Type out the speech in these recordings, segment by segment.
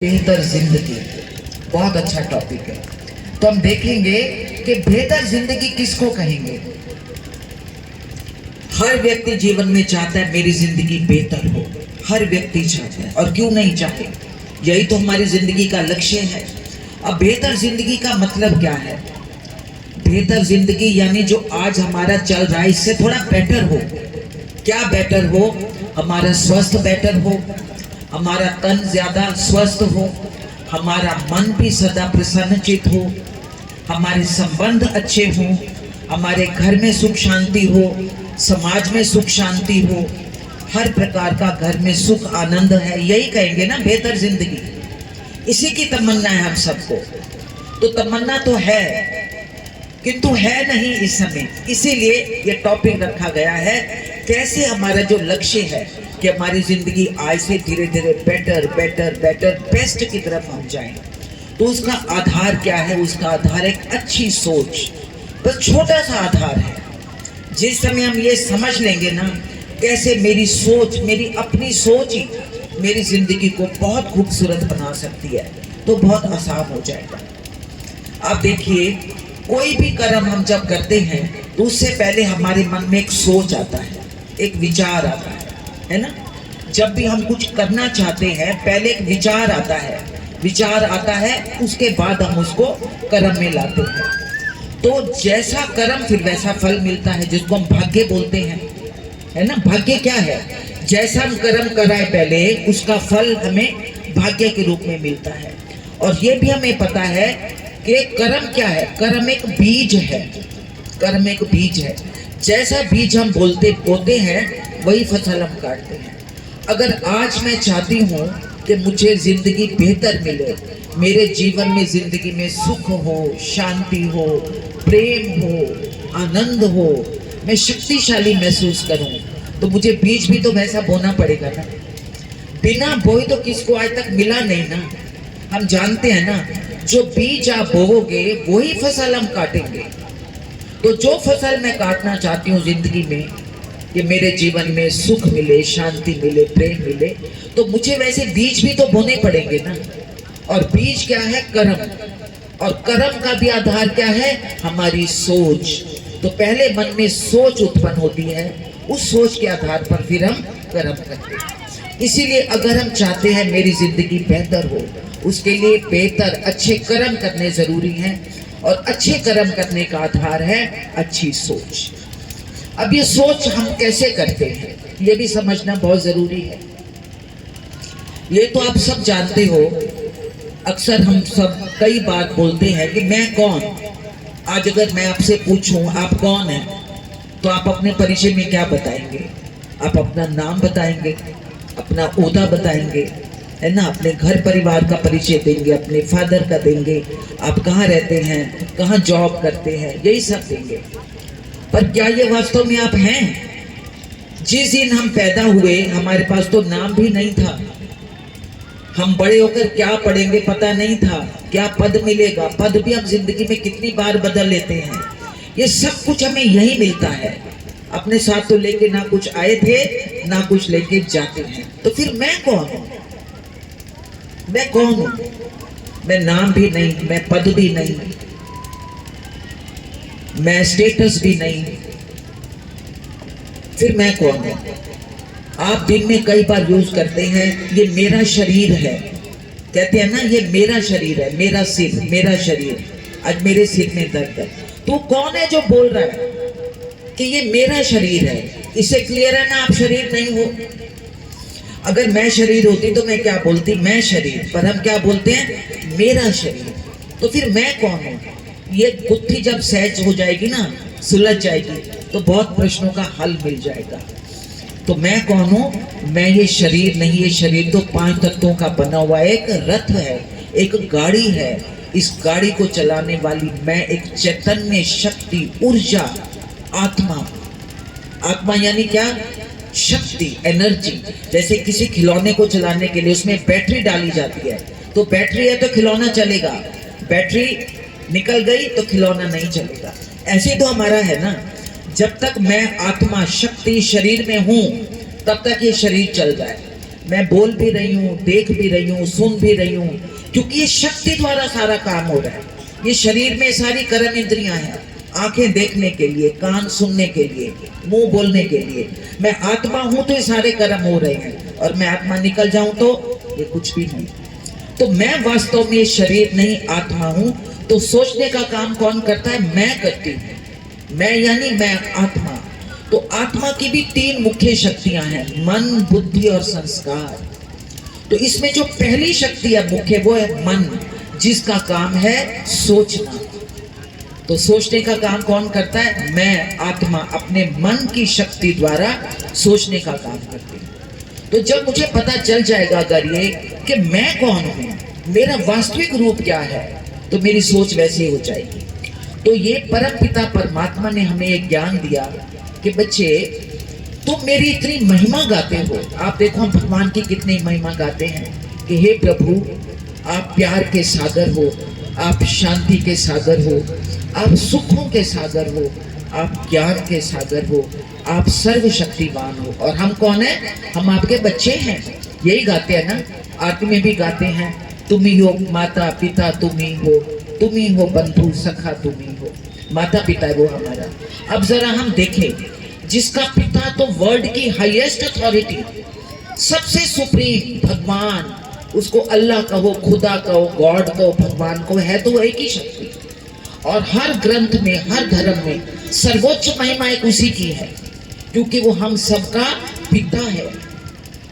बेहतर जिंदगी बहुत अच्छा टॉपिक है। तो हम देखेंगे कि बेहतर जिंदगी किसको कहेंगे। हर व्यक्ति जीवन में चाहता है मेरी जिंदगी बेहतर हो, हर व्यक्ति चाहता है, और क्यों नहीं चाहे, यही तो हमारी जिंदगी का लक्ष्य है। अब बेहतर जिंदगी का मतलब क्या है? बेहतर जिंदगी यानी जो आज हमारा चल रहा है इससे थोड़ा बेटर हो। क्या बेटर हो? हमारा स्वास्थ्य बेटर हो, हमारा तन ज्यादा स्वस्थ हो, हमारा मन भी सदा प्रसन्नचित हो, हमारे संबंध अच्छे हों, हमारे घर में सुख शांति हो, समाज में सुख शांति हो, हर प्रकार का घर में सुख आनंद है, यही कहेंगे ना बेहतर जिंदगी। इसी की तमन्ना है हम सबको। तो तमन्ना तो है किंतु है नहीं इस समय, इसीलिए ये टॉपिक रखा गया है। कैसे हमारा जो लक्ष्य है कि हमारी जिंदगी आज से धीरे धीरे बेटर बेटर बेटर बेस्ट की तरफ हम जाएं, तो उसका आधार क्या है? उसका आधार एक अच्छी सोच, बस छोटा सा आधार है। जिस समय हम ये समझ लेंगे ना कैसे मेरी सोच, मेरी अपनी सोच ही मेरी जिंदगी को बहुत खूबसूरत बना सकती है, तो बहुत आसान हो जाएगा। आप देखिए, कोई भी कर्म हम जब करते हैं तो उससे पहले हमारे मन में एक सोच आता है, एक विचार आता है ना। जब भी हम कुछ करना चाहते हैं पहले एक विचार आता है, विचार आता है, उसके बाद हम उसको कर्म में लाते हैं। तो जैसा कर्म फिर वैसा फल मिलता है, जिसको हम भाग्य बोलते हैं, है ना। भाग्य क्या है? जैसा हम कर्म कराए पहले उसका फल हमें भाग्य के रूप में मिलता है। और ये भी हमें पता है कि कर्म क्या है? कर्म एक बीज है, कर्म एक बीज है। जैसा बीज हम बोते हैं वही फसल हम काटते हैं। अगर आज मैं चाहती हूँ कि मुझे जिंदगी बेहतर मिले, मेरे जीवन में जिंदगी में सुख हो, शांति हो, प्रेम हो, आनंद हो, मैं शक्तिशाली महसूस करूं, तो मुझे बीज भी तो वैसा बोना पड़ेगा ना। बिना बोए तो किसको आज तक मिला नहीं ना। हम जानते हैं ना, जो बीज आप बोओगे वही फसल हम काटेंगे। तो जो फसल मैं काटना चाहती हूँ जिंदगी में कि मेरे जीवन में सुख मिले, शांति मिले, प्रेम मिले, तो मुझे वैसे बीज भी तो बोने पड़ेंगे ना। और बीज क्या है? कर्म। और कर्म का भी आधार क्या है? हमारी सोच। तो पहले मन में सोच उत्पन्न होती है, उस सोच के आधार पर फिर हम कर्म करते हैं। इसीलिए अगर हम चाहते हैं मेरी जिंदगी बेहतर हो, उसके लिए बेहतर अच्छे कर्म करने जरूरी हैं। और अच्छे कर्म करने का आधार है अच्छी सोच। अब ये सोच हम कैसे करते हैं ये भी समझना बहुत जरूरी है। ये तो आप सब जानते हो, अक्सर हम सब कई बार बोलते हैं कि मैं कौन। आज अगर मैं आपसे पूछूं आप कौन हैं, तो आप अपने परिचय में क्या बताएंगे? आप अपना नाम बताएंगे, अपना ओहदा बताएंगे, है ना, अपने घर परिवार का परिचय देंगे, अपने फादर का देंगे, आप कहाँ रहते हैं, कहाँ जॉब करते हैं, यही सब देंगे। पर क्या ये वास्तव में आप हैं? जिस दिन हम पैदा हुए हमारे पास तो नाम भी नहीं था। हम बड़े होकर क्या पढ़ेंगे पता नहीं था, क्या पद मिलेगा, पद भी हम जिंदगी में कितनी बार बदल लेते हैं। ये सब कुछ हमें यही मिलता है, अपने साथ तो लेके ना कुछ आए थे ना कुछ लेके जाते हैं। तो फिर मैं कौन हूं? मैं कौन हूं? मैं नाम भी नहीं, मैं पद भी नहीं, मैं स्टेटस भी नहीं, फिर मैं कौन हूं? आप दिन में कई बार यूज करते हैं ये मेरा शरीर है, कहते हैं ना ये मेरा शरीर है, मेरा सिर, मेरा शरीर, आज मेरे सिर में दर्द है। तो कौन है जो बोल रहा है कि ये मेरा शरीर है? इससे क्लियर है ना आप शरीर नहीं हो। अगर मैं शरीर होती तो मैं क्या बोलती? मैं शरीर। पर हम क्या बोलते हैं? मेरा शरीर। तो फिर मैं कौन हूं? ये गुत्थी जब सहज हो जाएगी ना, सुलझ जाएगी, तो बहुत प्रश्नों का हल मिल जाएगा। तो मैं कौन हूं? मैं ये शरीर नहीं, ये शरीर तो 5 तत्वों का बना हुआ एक रथ है, एक गाड़ी है। इस गाड़ी को चलाने वाली मैं एक चैतन्य शक्ति, ऊर्जा, आत्मा। आत्मा यानी क्या? शक्ति, एनर्जी। जैसे किसी खिलौने को चलाने के लिए उसमें बैटरी डाली जाती है, तो बैटरी है तो खिलौना चलेगा, बैटरी निकल गई तो खिलौना नहीं चलेगा। ऐसे तो हमारा है ना, जब तक मैं आत्मा, शक्ति शरीर में हूं तब तक ये शरीर चल रहा है। मैं बोल भी रही हूँ, देख भी रही हूँ, सुन भी रही हूँ, क्योंकि ये शक्ति द्वारा सारा काम हो रहा है। ये शरीर में सारी कर्म इंद्रियां हैं, आंखें देखने के लिए, कान सुनने के लिए, मुंह बोलने के लिए। मैं आत्मा हूं तो ये सारे कर्म हो रहे हैं, और मैं आत्मा निकल जाऊं तो ये कुछ भी नहीं। तो मैं वास्तव में शरीर नहीं, आत्मा हूं। तो सोचने का काम कौन करता है? मैं करती हूं। मैं यानी मैं आत्मा। तो आत्मा की भी 3 मुख्य शक्तियां हैं, मन, बुद्धि और संस्कार। तो इसमें जो पहली शक्ति है मुख्य, वो है मन, जिसका काम है सोचना। तो सोचने का काम कौन करता है? मैं आत्मा अपने मन की शक्ति द्वारा सोचने का काम करती हूँ। तो जब मुझे पता चल जाएगा अगर ये कि मैं कौन हूँ, मेरा वास्तविक रूप क्या है, तो मेरी सोच वैसे हो जाएगी। तो ये परम पिता परमात्मा ने हमें एक ज्ञान दिया कि बच्चे तुम मेरी इतनी महिमा गाते हो। आप देखो हम भगवान की कितनी महिमा गाते हैं कि हे प्रभु, आप प्यार के सागर हो, आप शांति के सागर हो, आप सुखों के सागर हो, आप ज्ञान के सागर हो, आप सर्वशक्तिवान हो। और हम कौन है? हम आपके बच्चे हैं। यही गाते हैं ना, आरती में भी गाते हैं, तुम ही हो माता पिता, तुम ही हो बंधु सखा, तुम ही हो। माता पिता है वो हमारा। अब जरा हम देखें, जिसका पिता तो वर्ल्ड की हाईएस्ट अथॉरिटी, सबसे सुप्रीम भगवान, उसको अल्लाह कहो, खुदा कहो, गॉड कहो, भगवान कहो, है तो एक ही शक्ति। और हर ग्रंथ में, हर धर्म में सर्वोच्च महिमा एक उसी की है, क्योंकि वो हम सबका पिता है।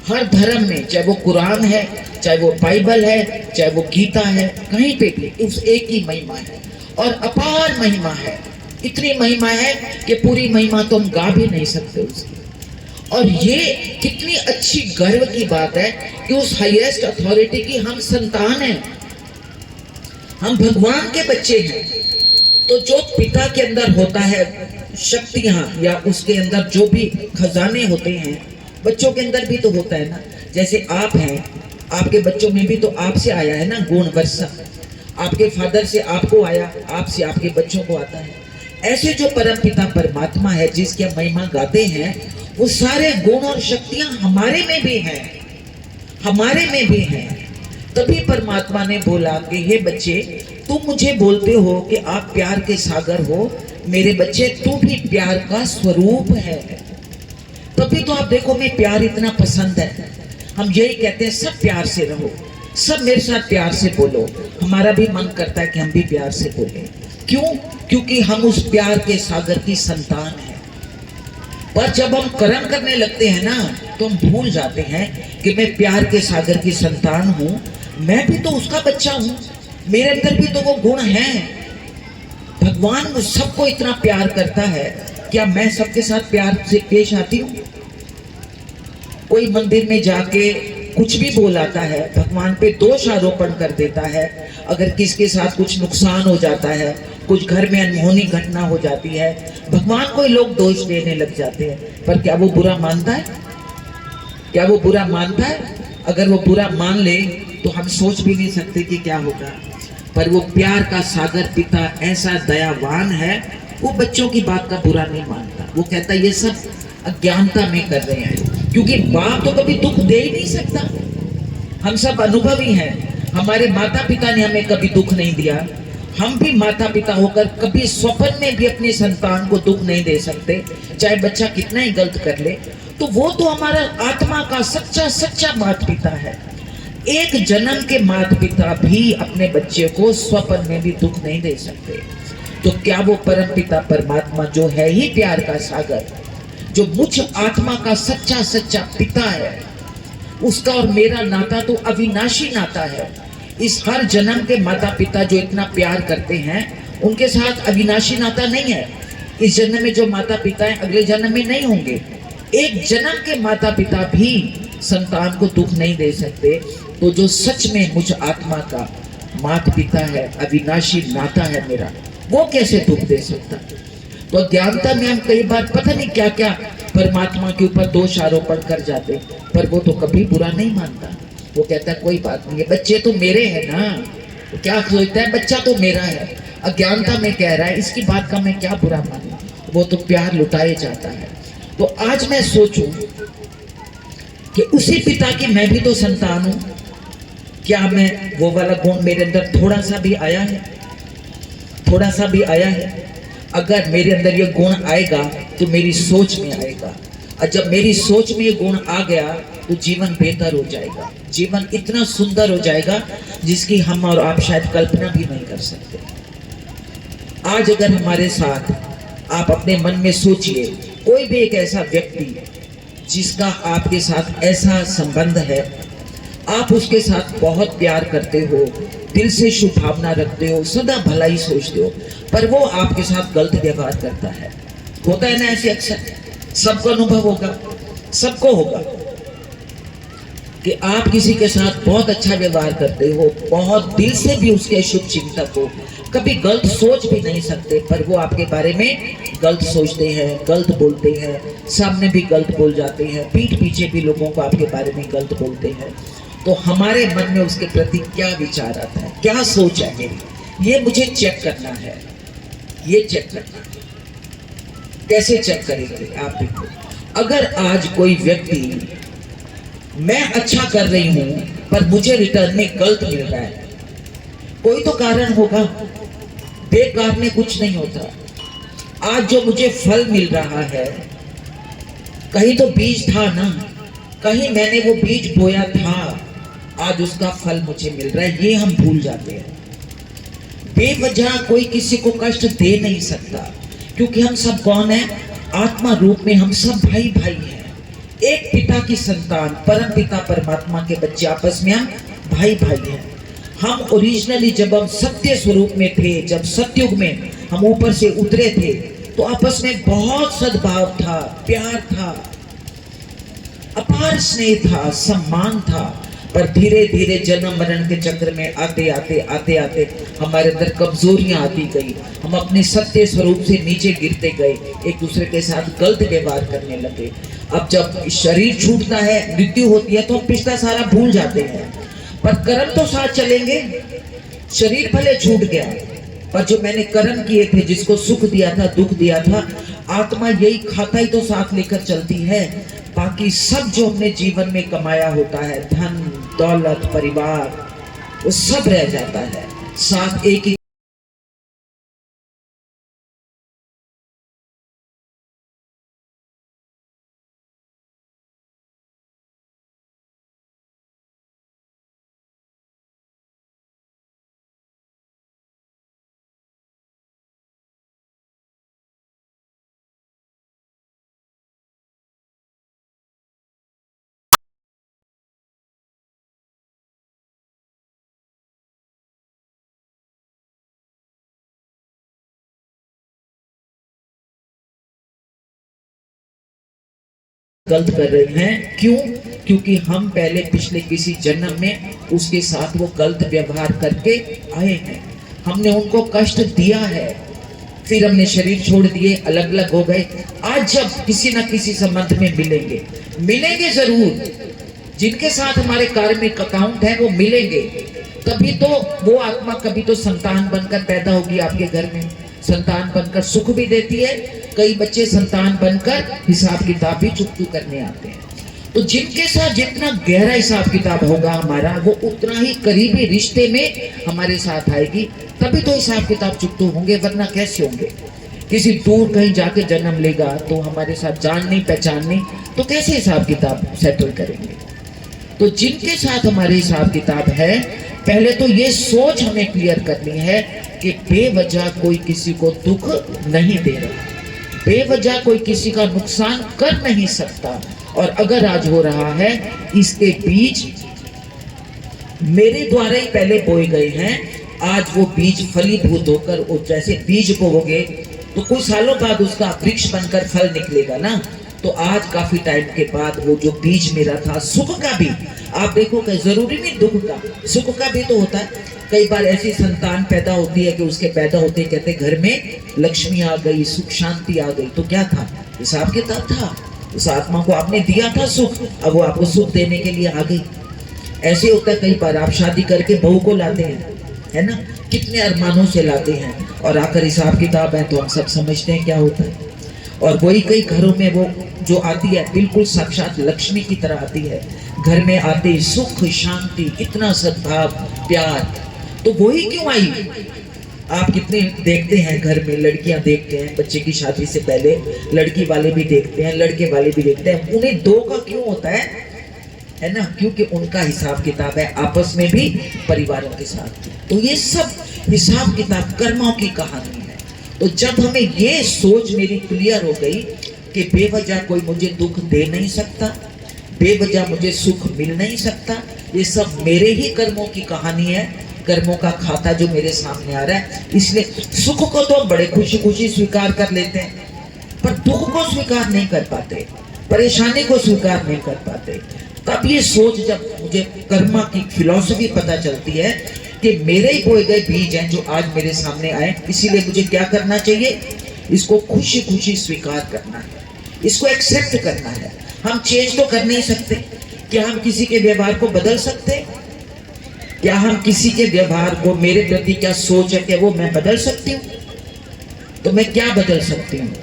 हर धर्म में, चाहे वो कुरान है, चाहे वो बाइबल है, चाहे वो गीता है, कहीं पे भी उस एक ही महिमा है, और अपार महिमा है। इतनी महिमा है कि पूरी महिमा तो हम गा भी नहीं सकते उसकी। और ये कितनी अच्छी गर्व की बात है कि उस हाईएस्ट अथॉरिटी की हम संतान हैं, हम भगवान के बच्चे हैं। तो जो पिता के अंदर होता है शक्तियां, या उसके अंदर जो भी खजाने होते हैं, बच्चों के अंदर भी तो होता है ना। जैसे आप हैं, आपके बच्चों में भी तो आपसे आया है ना गुण वर्षा, आपके फादर से आपको आया, आपसे आपके बच्चों को आता है। ऐसे जो परम पिता परमात्मा है, जिसकी हम महिमा गाते हैं, वो सारे गुण और शक्तियां हमारे में भी हैं, हमारे में भी हैं। तभी परमात्मा ने बोला कि हे बच्चे, तुम मुझे बोलते हो कि आप प्यार के सागर हो, मेरे बच्चे तू भी प्यार का स्वरूप है। तभी तो आप देखो मैं प्यार इतना पसंद है। हम यही कहते हैं सब प्यार से रहो, सब मेरे साथ प्यार से बोलो। हमारा भी मन करता है कि हम भी प्यार से बोलें। क्यों? क्योंकि हम उस प्यार के सागर की संतान हैं। पर जब हम कर्म करने लगते हैं ना, तो हम भूल जाते हैं कि मैं प्यार के सागर की संतान हूँ, मैं भी तो उसका बच्चा हूँ, मेरे अंदर भी तो वो गुण हैं। भगवान सबको इतना प्यार करता है, क्या मैं सबके साथ प्यार से पेश आती हूँ? कोई मंदिर में जाके कुछ भी बोल आता है, भगवान पे दोष आरोपण कर देता है। अगर किसके साथ कुछ नुकसान हो जाता है, कुछ घर में अनहोनी घटना हो जाती है, भगवान को लोग दोष देने लग जाते हैं। पर क्या वो बुरा मानता है? क्या वो बुरा मानता है? अगर वो बुरा मान ले तो हम सोच भी नहीं सकते कि क्या होगा। पर वो प्यार का सागर पिता ऐसा दयावान है, वो बच्चों की बात का बुरा नहीं मानता। वो कहता ये सब अज्ञानता में कर रहे हैं, क्योंकि बाप तो कभी दुख दे ही नहीं सकता। हम सब अनुभवी हैं, हमारे माता पिता ने हमें कभी दुख नहीं दिया। हम भी माता पिता होकर कभी स्वप्न में भी अपनी संतान को दुख नहीं दे सकते, चाहे बच्चा कितना ही गलत कर ले। तो वो तो हमारा आत्मा का सच्चा सच्चा माता पिता है। एक जन्म के माता पिता भी अपने बच्चे को स्वप्न में भी दुख नहीं दे सकते। तो क्या वो परम पिता परमात्मा जो है ही प्यार का सागर, जो मुझ आत्मा का सच्चा सच्चा पिता है, उसका और मेरा नाता तो अविनाशी नाता है। इस हर जन्म के माता पिता जो इतना प्यार करते हैं, उनके साथ अविनाशी नाता नहीं है। इस जन्म में जो माता पिता हैं, अगले जन्म में नहीं होंगे। एक जन्म के माता पिता भी संतान को दुख नहीं दे सकते। तो जो सच में मुझ आत्मा का माता पिता है, अविनाशी नाता है मेरा, वो कैसे दुख दे सकता? तो अज्ञानता में हम कई बार पता नहीं क्या क्या परमात्मा के ऊपर दोष आरोपण कर जाते, पर वो तो कभी बुरा नहीं मानता। वो कहता है कोई बात नहीं है, बच्चे तो मेरे हैं ना। तो क्या सोचता है? बच्चा तो मेरा है। अज्ञानता में कह रहा है इसकी बात का मैं क्या बुरा मानूं, वो तो प्यार लुटाए जाता है। तो आज मैं सोचूं कि उसी पिता की मैं भी तो संतान हूं। क्या मैं वो वाला गुण मेरे अंदर थोड़ा सा भी आया है? थोड़ा सा भी आया है? अगर मेरे अंदर ये गुण आएगा तो मेरी सोच में आएगा, और जब मेरी सोच में ये गुण आ गया तो जीवन बेहतर हो जाएगा, जीवन इतना सुंदर हो जाएगा जिसकी हम और आप शायद कल्पना भी नहीं कर सकते। आज अगर हमारे साथ, आप अपने मन में सोचिए, कोई भी एक ऐसा व्यक्ति जिसका आपके साथ ऐसा संबंध है, आप उसके साथ बहुत प्यार करते हो, दिल से शुभ भावना रखते हो, सदा भलाई सोचते हो, पर वो आपके साथ गलत व्यवहार करता है। होता है ना ऐसे, अक्सर सबको अनुभव होगा, सबको होगा कि आप किसी के साथ बहुत अच्छा व्यवहार करते हो, बहुत दिल से भी उसके शुभ चिंतक हो, कभी गलत सोच भी नहीं सकते, पर वो आपके बारे में गलत सोचते हैं, गलत बोलते हैं, सामने भी गलत बोल जाते हैं, पीठ पीछे भी लोगों को आपके बारे में गलत बोलते हैं। तो हमारे मन में उसके प्रति क्या विचार आता है, क्या सोच है मेरी, ये मुझे चेक करना है। ये चेक करना है। कैसे चेक करेंगे आप? देखो, अगर आज कोई व्यक्ति, मैं अच्छा कर रही हूं पर मुझे रिटर्न में गलत मिल रहा है, कोई तो कारण होगा, बेकार में कुछ नहीं होता। आज जो मुझे फल मिल रहा है, कहीं तो बीज था ना, कहीं मैंने वो बीज बोया था, आज उसका फल मुझे मिल रहा है, ये हम भूल जाते हैं। बेवजह कोई किसी को कष्ट दे नहीं सकता, क्योंकि हम सब कौन है? आत्मा रूप में हम सब भाई भाई हैं, एक पिता की संतान, परम पिता परमात्मा के बच्चे, आपस में हम भाई भाई हैं। हम ओरिजिनली जब हम सत्य स्वरूप में थे, जब सतयुग में हम ऊपर से उतरे थे, तो आपस में बहुत सद्भाव था, प्यार था, अपार स्नेह था, सम्मान था। पर धीरे धीरे जन्म मरण के चक्र में आते आते आते आते हमारे अंदर कमजोरियां आती गई, हम अपने सत्य स्वरूप से नीचे गिरते गए, एक दूसरे के साथ गलत व्यवहार करने लगे। अब जब शरीर छूटता है, मृत्यु होती है, तो हम पिछला सारा भूल जाते हैं, पर कर्म तो साथ चलेंगे। शरीर भले छूट गया, पर जो मैंने कर्म किए थे, जिसको सुख दिया था, दुख दिया था, आत्मा यही खाता ही तो साथ लेकर चलती है। बाकी सब जो हमने जीवन में कमाया होता है, धन दौलत परिवार, वो सब रह जाता है, साथ एक ही गलत कर रहे हैं। क्यों? क्योंकि हम पहले पिछले किसी जन्म में उसके साथ वो गलत व्यवहार करके आए हैं, हमने उनको कष्ट दिया है, फिर हमने शरीर छोड़ दिए, अलग अलग हो गए। आज जब किसी ना किसी संबंध में मिलेंगे जरूर, जिनके साथ हमारे कार्मिक अकाउंट है वो मिलेंगे, तभी तो वो आत्मा कभी तो संतान बनकर पैदा होगी आपके घर में, संतान बनकर सुख भी देती है। कई बच्चे संतान बनकर हिसाब किताब भी चुकतू करने आते हैं। तो जिनके साथ जितना गहरा हिसाब किताब होगा हमारा, वो उतना ही करीबी रिश्ते में हमारे साथ आएगी, तभी तो हिसाब किताब चुकतू होंगे, वरना कैसे होंगे? किसी दूर कहीं जाके जन्म लेगा तो हमारे साथ जान नहीं पहचान नहीं, तो कैसे हिसाब किताब सेटल करेंगे? तो जिनके साथ हमारे हिसाब किताब है, पहले तो ये सोच हमें क्लियर करनी है कि बेवजह कोई किसी को दुख नहीं दे रहा, बेवजह कोई किसी का नुकसान कर नहीं सकता, और अगर आज हो रहा है, इसके बीज मेरे द्वारा ही पहले बोए गए हैं। आज वो बीज फलीभूत होकर, वो जैसे बीज बोओगे तो कुछ सालों बाद उसका वृक्ष बनकर फल निकलेगा ना। तो आज काफी टाइम के बाद वो जो बीज मेरा था, सुख का भी, आप देखोगे, जरूरी नहीं दुख का, सुख का भी तो होता है। कई बार ऐसी संतान पैदा होती है कि उसके पैदा होते कहते घर में लक्ष्मी आ गई, सुख शांति आ गई, तो क्या था? हिसाब किताब था, उस आत्मा को आपने दिया था सुख, अब वो आपको सुख देने के लिए आ गई। ऐसे होता है, कई बार आप शादी करके बहू को लाते हैं, है ना, कितने अरमानों से लाते हैं, और आकर हिसाब किताब है तो हम सब समझते हैं क्या होता है। और वही कई घरों में वो जो आती है बिल्कुल साक्षात लक्ष्मी की तरह आती है। घर में आते ही सुख शांति, इतना सद्भाव प्यार, तो वही क्यों आई? आप कितने देखते हैं घर में, लड़कियां देखते हैं बच्चे की शादी से पहले, लड़की वाले भी देखते हैं, लड़के वाले भी देखते हैं, उन्हें दो का क्यों होता है ना? क्योंकि उनका हिसाब किताब है आपस में भी, परिवारों के साथ। तो ये सब हिसाब किताब कर्मों की कहानी है। तो जब हमें ये सोच मेरी क्लियर हो गई कि बेवजह कोई मुझे दुख दे नहीं सकता, बेवजह मुझे सुख मिल नहीं सकता, ये सब मेरे ही कर्मों की कहानी है, कर्मों का खाता जो मेरे सामने आ रहा है, इसलिए सुख को तो बड़े खुशी खुशी स्वीकार कर लेते हैं, पर दुख को स्वीकार नहीं कर पाते, परेशानी को स्वीकार नहीं कर पाते। तब ये सोच, जब मुझे कर्मा की फिलॉसफी पता चलती है कि मेरे ही बोए गए बीज हैं जो आज मेरे सामने आए, इसीलिए मुझे क्या करना चाहिए? इसको खुशी खुशी स्वीकार करना है, इसको एक्सेप्ट करना है। हम चेंज तो कर नहीं सकते। क्या हम किसी के व्यवहार को बदल सकते? क्या हम किसी के व्यवहार को, मेरे प्रति क्या सोच है कि वो मैं बदल सकती हूँ? तो मैं क्या बदल सकती हूँ?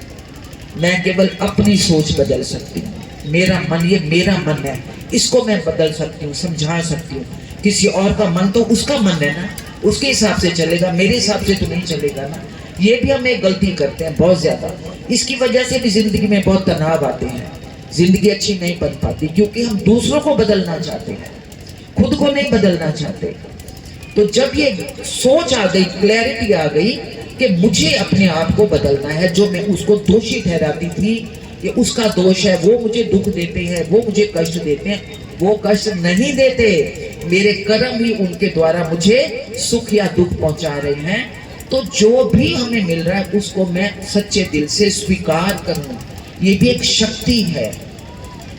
मैं केवल अपनी सोच बदल सकती हूँ। मेरा मन, ये मेरा मन है, इसको मैं बदल सकती हूँ, समझा सकती हूँ। किसी और का मन तो उसका मन है ना, उसके हिसाब से चलेगा, मेरे हिसाब से तो नहीं चलेगा ना। ये भी हम एक गलती करते हैं बहुत ज्यादा। इसकी वजह से भी जिंदगी में बहुत तनाव आते हैं, जिंदगी अच्छी नहीं बन पाती, क्योंकि हम दूसरों को बदलना चाहते हैं, खुद को नहीं बदलना चाहते। तो जब ये सोच आ गई, क्लैरिटी आ गई कि मुझे अपने आप को बदलना है, जो मैं उसको दोषी ठहराती थी कि उसका दोष है, वो मुझे दुख देते हैं, वो मुझे कष्ट देते हैं, वो कष्ट नहीं देते, मेरे कर्म ही उनके द्वारा मुझे सुख या दुख पहुंचा रहे हैं। तो जो भी हमें मिल रहा है उसको मैं सच्चे दिल से स्वीकार करूं, ये भी एक शक्ति है।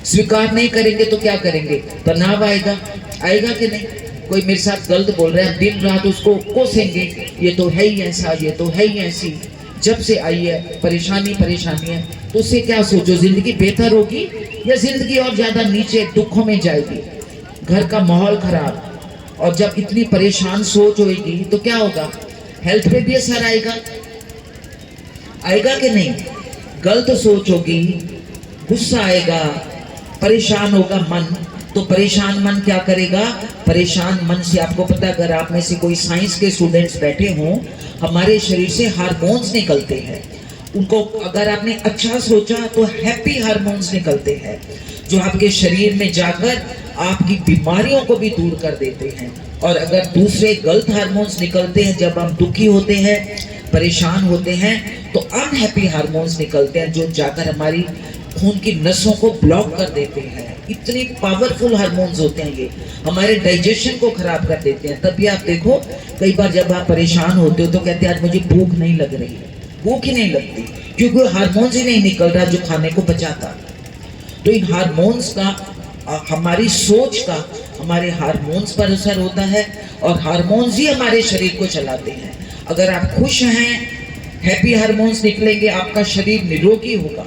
स्वीकार नहीं करेंगे तो क्या करेंगे? तनाव आएगा, आएगा कि नहीं? कोई मेरे साथ गलत बोल रहा है, दिन रात उसको कोसेंगे, ये तो है ही ऐसा, ये तो है ही ऐसी। जब से आई है परेशानी है, तो उससे क्या सोचो, जिंदगी बेहतर होगी या जिंदगी और ज्यादा नीचे दुखों में जाएगी? घर का माहौल खराब, और जब इतनी परेशान सोच होगी तो क्या होगा? हेल्थ पे भी असर आएगा, आएगा कि नहीं? गलत सोच होगी, गुस्सा आएगा, परेशान होगा मन, तो परेशान मन क्या करेगा? परेशान मन से आपको पता है, अगर आप में से कोई साइंस के स्टूडेंट्स बैठे हों, हमारे शरीर से हार्मोन्स निकलते हैं। उनको अगर आपने अच्छा सोचा तो हैप्पी हार्मोन्स निकलते हैं, जो आपके शरीर में जाकर आपकी बीमारियों को भी दूर कर देते हैं। और अगर दूसरे गलत हार्मोन्स निकलते हैं, जब हम दुखी होते हैं, परेशान होते हैं, तो अनहैप्पी हार्मोन्स निकलते हैं, जो जाकर हमारी खून की नसों को ब्लॉक कर देते हैं। इतनी पावरफुल हार्मोन्स होते हैं, ये हमारे डाइजेशन को खराब कर देते हैं। तभी आप देखो, कई बार जब आप परेशान होते हो तो कहते हैं आज मुझे भूख नहीं लग रही है, भूख ही नहीं लगती, क्योंकि हार्मोन्स ही नहीं निकल रहा जो खाने को पचाता। तो इन हार्मोन्स का, हमारी सोच का हमारे हार्मोन्स पर असर होता है, और हार्मोन्स ही हमारे शरीर को चलाते हैं। अगर आप खुश हैं, हैप्पी हार्मोन्स निकलेंगे, आपका शरीर निरोगी होगा,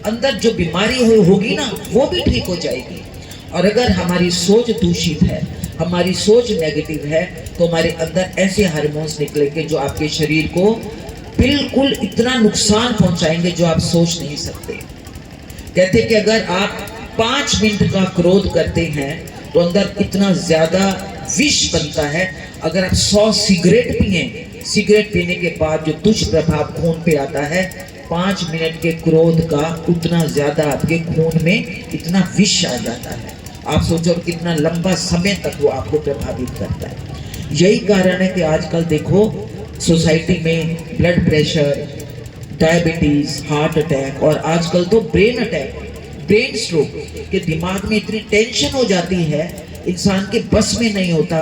अंदर जो बीमारी होगी ना वो भी ठीक हो जाएगी। और अगर हमारी सोच दूषित है, हमारी सोच नेगेटिव है, तो हमारे अंदर ऐसे हार्मोन्स निकलेंगे जो आपके शरीर को बिल्कुल इतना नुकसान पहुंचाएंगे जो आप सोच नहीं सकते। कहते कि अगर आप 5 मिनट का क्रोध करते हैं तो अंदर इतना ज्यादा विष बनता है। अगर आप 100 सिगरेट पिए, सिगरेट पीने के बाद जो दुष्प्रभाव खून पे आता है, 5 मिनट के क्रोध का उतना ज्यादा आपके खून में इतना विष आ जाता है। आप सोचो कितना लंबा समय तक वो आपको प्रभावित करता है। यही कारण है कि आजकल देखो सोसाइटी में blood pressure, diabetes, heart attack, और आजकल तो ब्रेन अटैक, ब्रेन स्ट्रोक, के दिमाग में इतनी टेंशन हो जाती है, इंसान के बस में नहीं होता,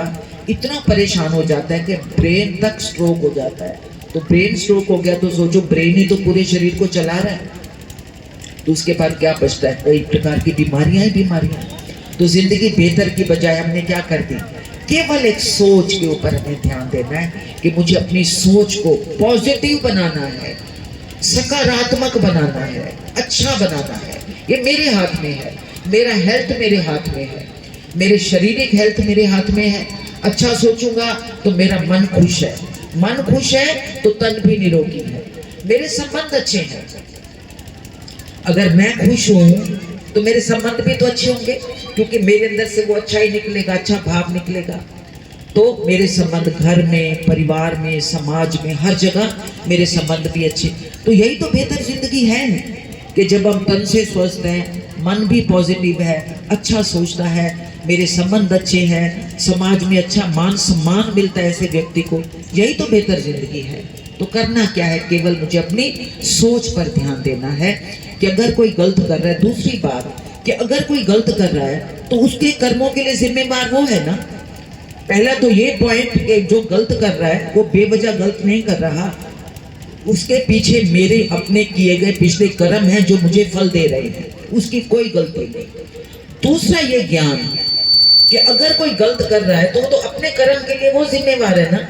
इतना परेशान हो जाता है कि ब्रेन तक स्ट्रोक हो जाता है। तो ब्रेन स्ट्रोक हो गया तो सोचो, ब्रेन ही तो पूरे शरीर को चला रहा है, तो उसके बाद क्या बचता है? कई प्रकार की बीमारियां ही बीमारियां। तो जिंदगी बेहतर की बजाय हमने क्या कर दी? केवल एक सोच के ऊपर हमें ध्यान देना है कि मुझे अपनी सोच को पॉजिटिव बनाना है, सकारात्मक बनाना है, अच्छा बनाना है। ये मेरे हाथ में है, मेरा हेल्थ मेरे हाथ में है, मेरे शारीरिक हेल्थ मेरे हाथ में है। अच्छा सोचूंगा तो मेरा मन खुश है, मन खुश है तो तन भी निरोगी है, मेरे संबंध अच्छे हैं, अगर मैं खुश हूँ तो मेरे संबंध भी तो अच्छे होंगे, क्योंकि मेरे अंदर से वो अच्छा ही निकलेगा, अच्छा भाव निकलेगा। तो मेरे संबंध घर में, परिवार में, समाज में, हर जगह मेरे संबंध भी अच्छे। तो यही तो बेहतर जिंदगी है कि जब हम तन से स्वस्थ हैं, मन भी पॉजिटिव है, अच्छा सोचता है, मेरे संबंध अच्छे हैं, समाज में अच्छा मान सम्मान मिलता है ऐसे व्यक्ति को, यही तो बेहतर जिंदगी है। तो करना क्या है, केवल मुझे अपनी सोच पर ध्यान देना है कि अगर कोई गलत कर रहा है, दूसरी बात कि अगर कोई गलत कर रहा है तो उसके कर्मों के लिए जिम्मेवार वो है ना। पहला तो ये पॉइंट कि जो गलत कर रहा है वो बेवजह गलत नहीं कर रहा, उसके पीछे मेरे अपने किए गए पिछले कर्म हैं जो मुझे फल दे रहे हैं, उसकी कोई गलती नहीं। दूसरा ये ज्ञान कि अगर कोई गलत कर रहा है तो वो तो अपने कर्म के लिए वो जिम्मेवार है ना,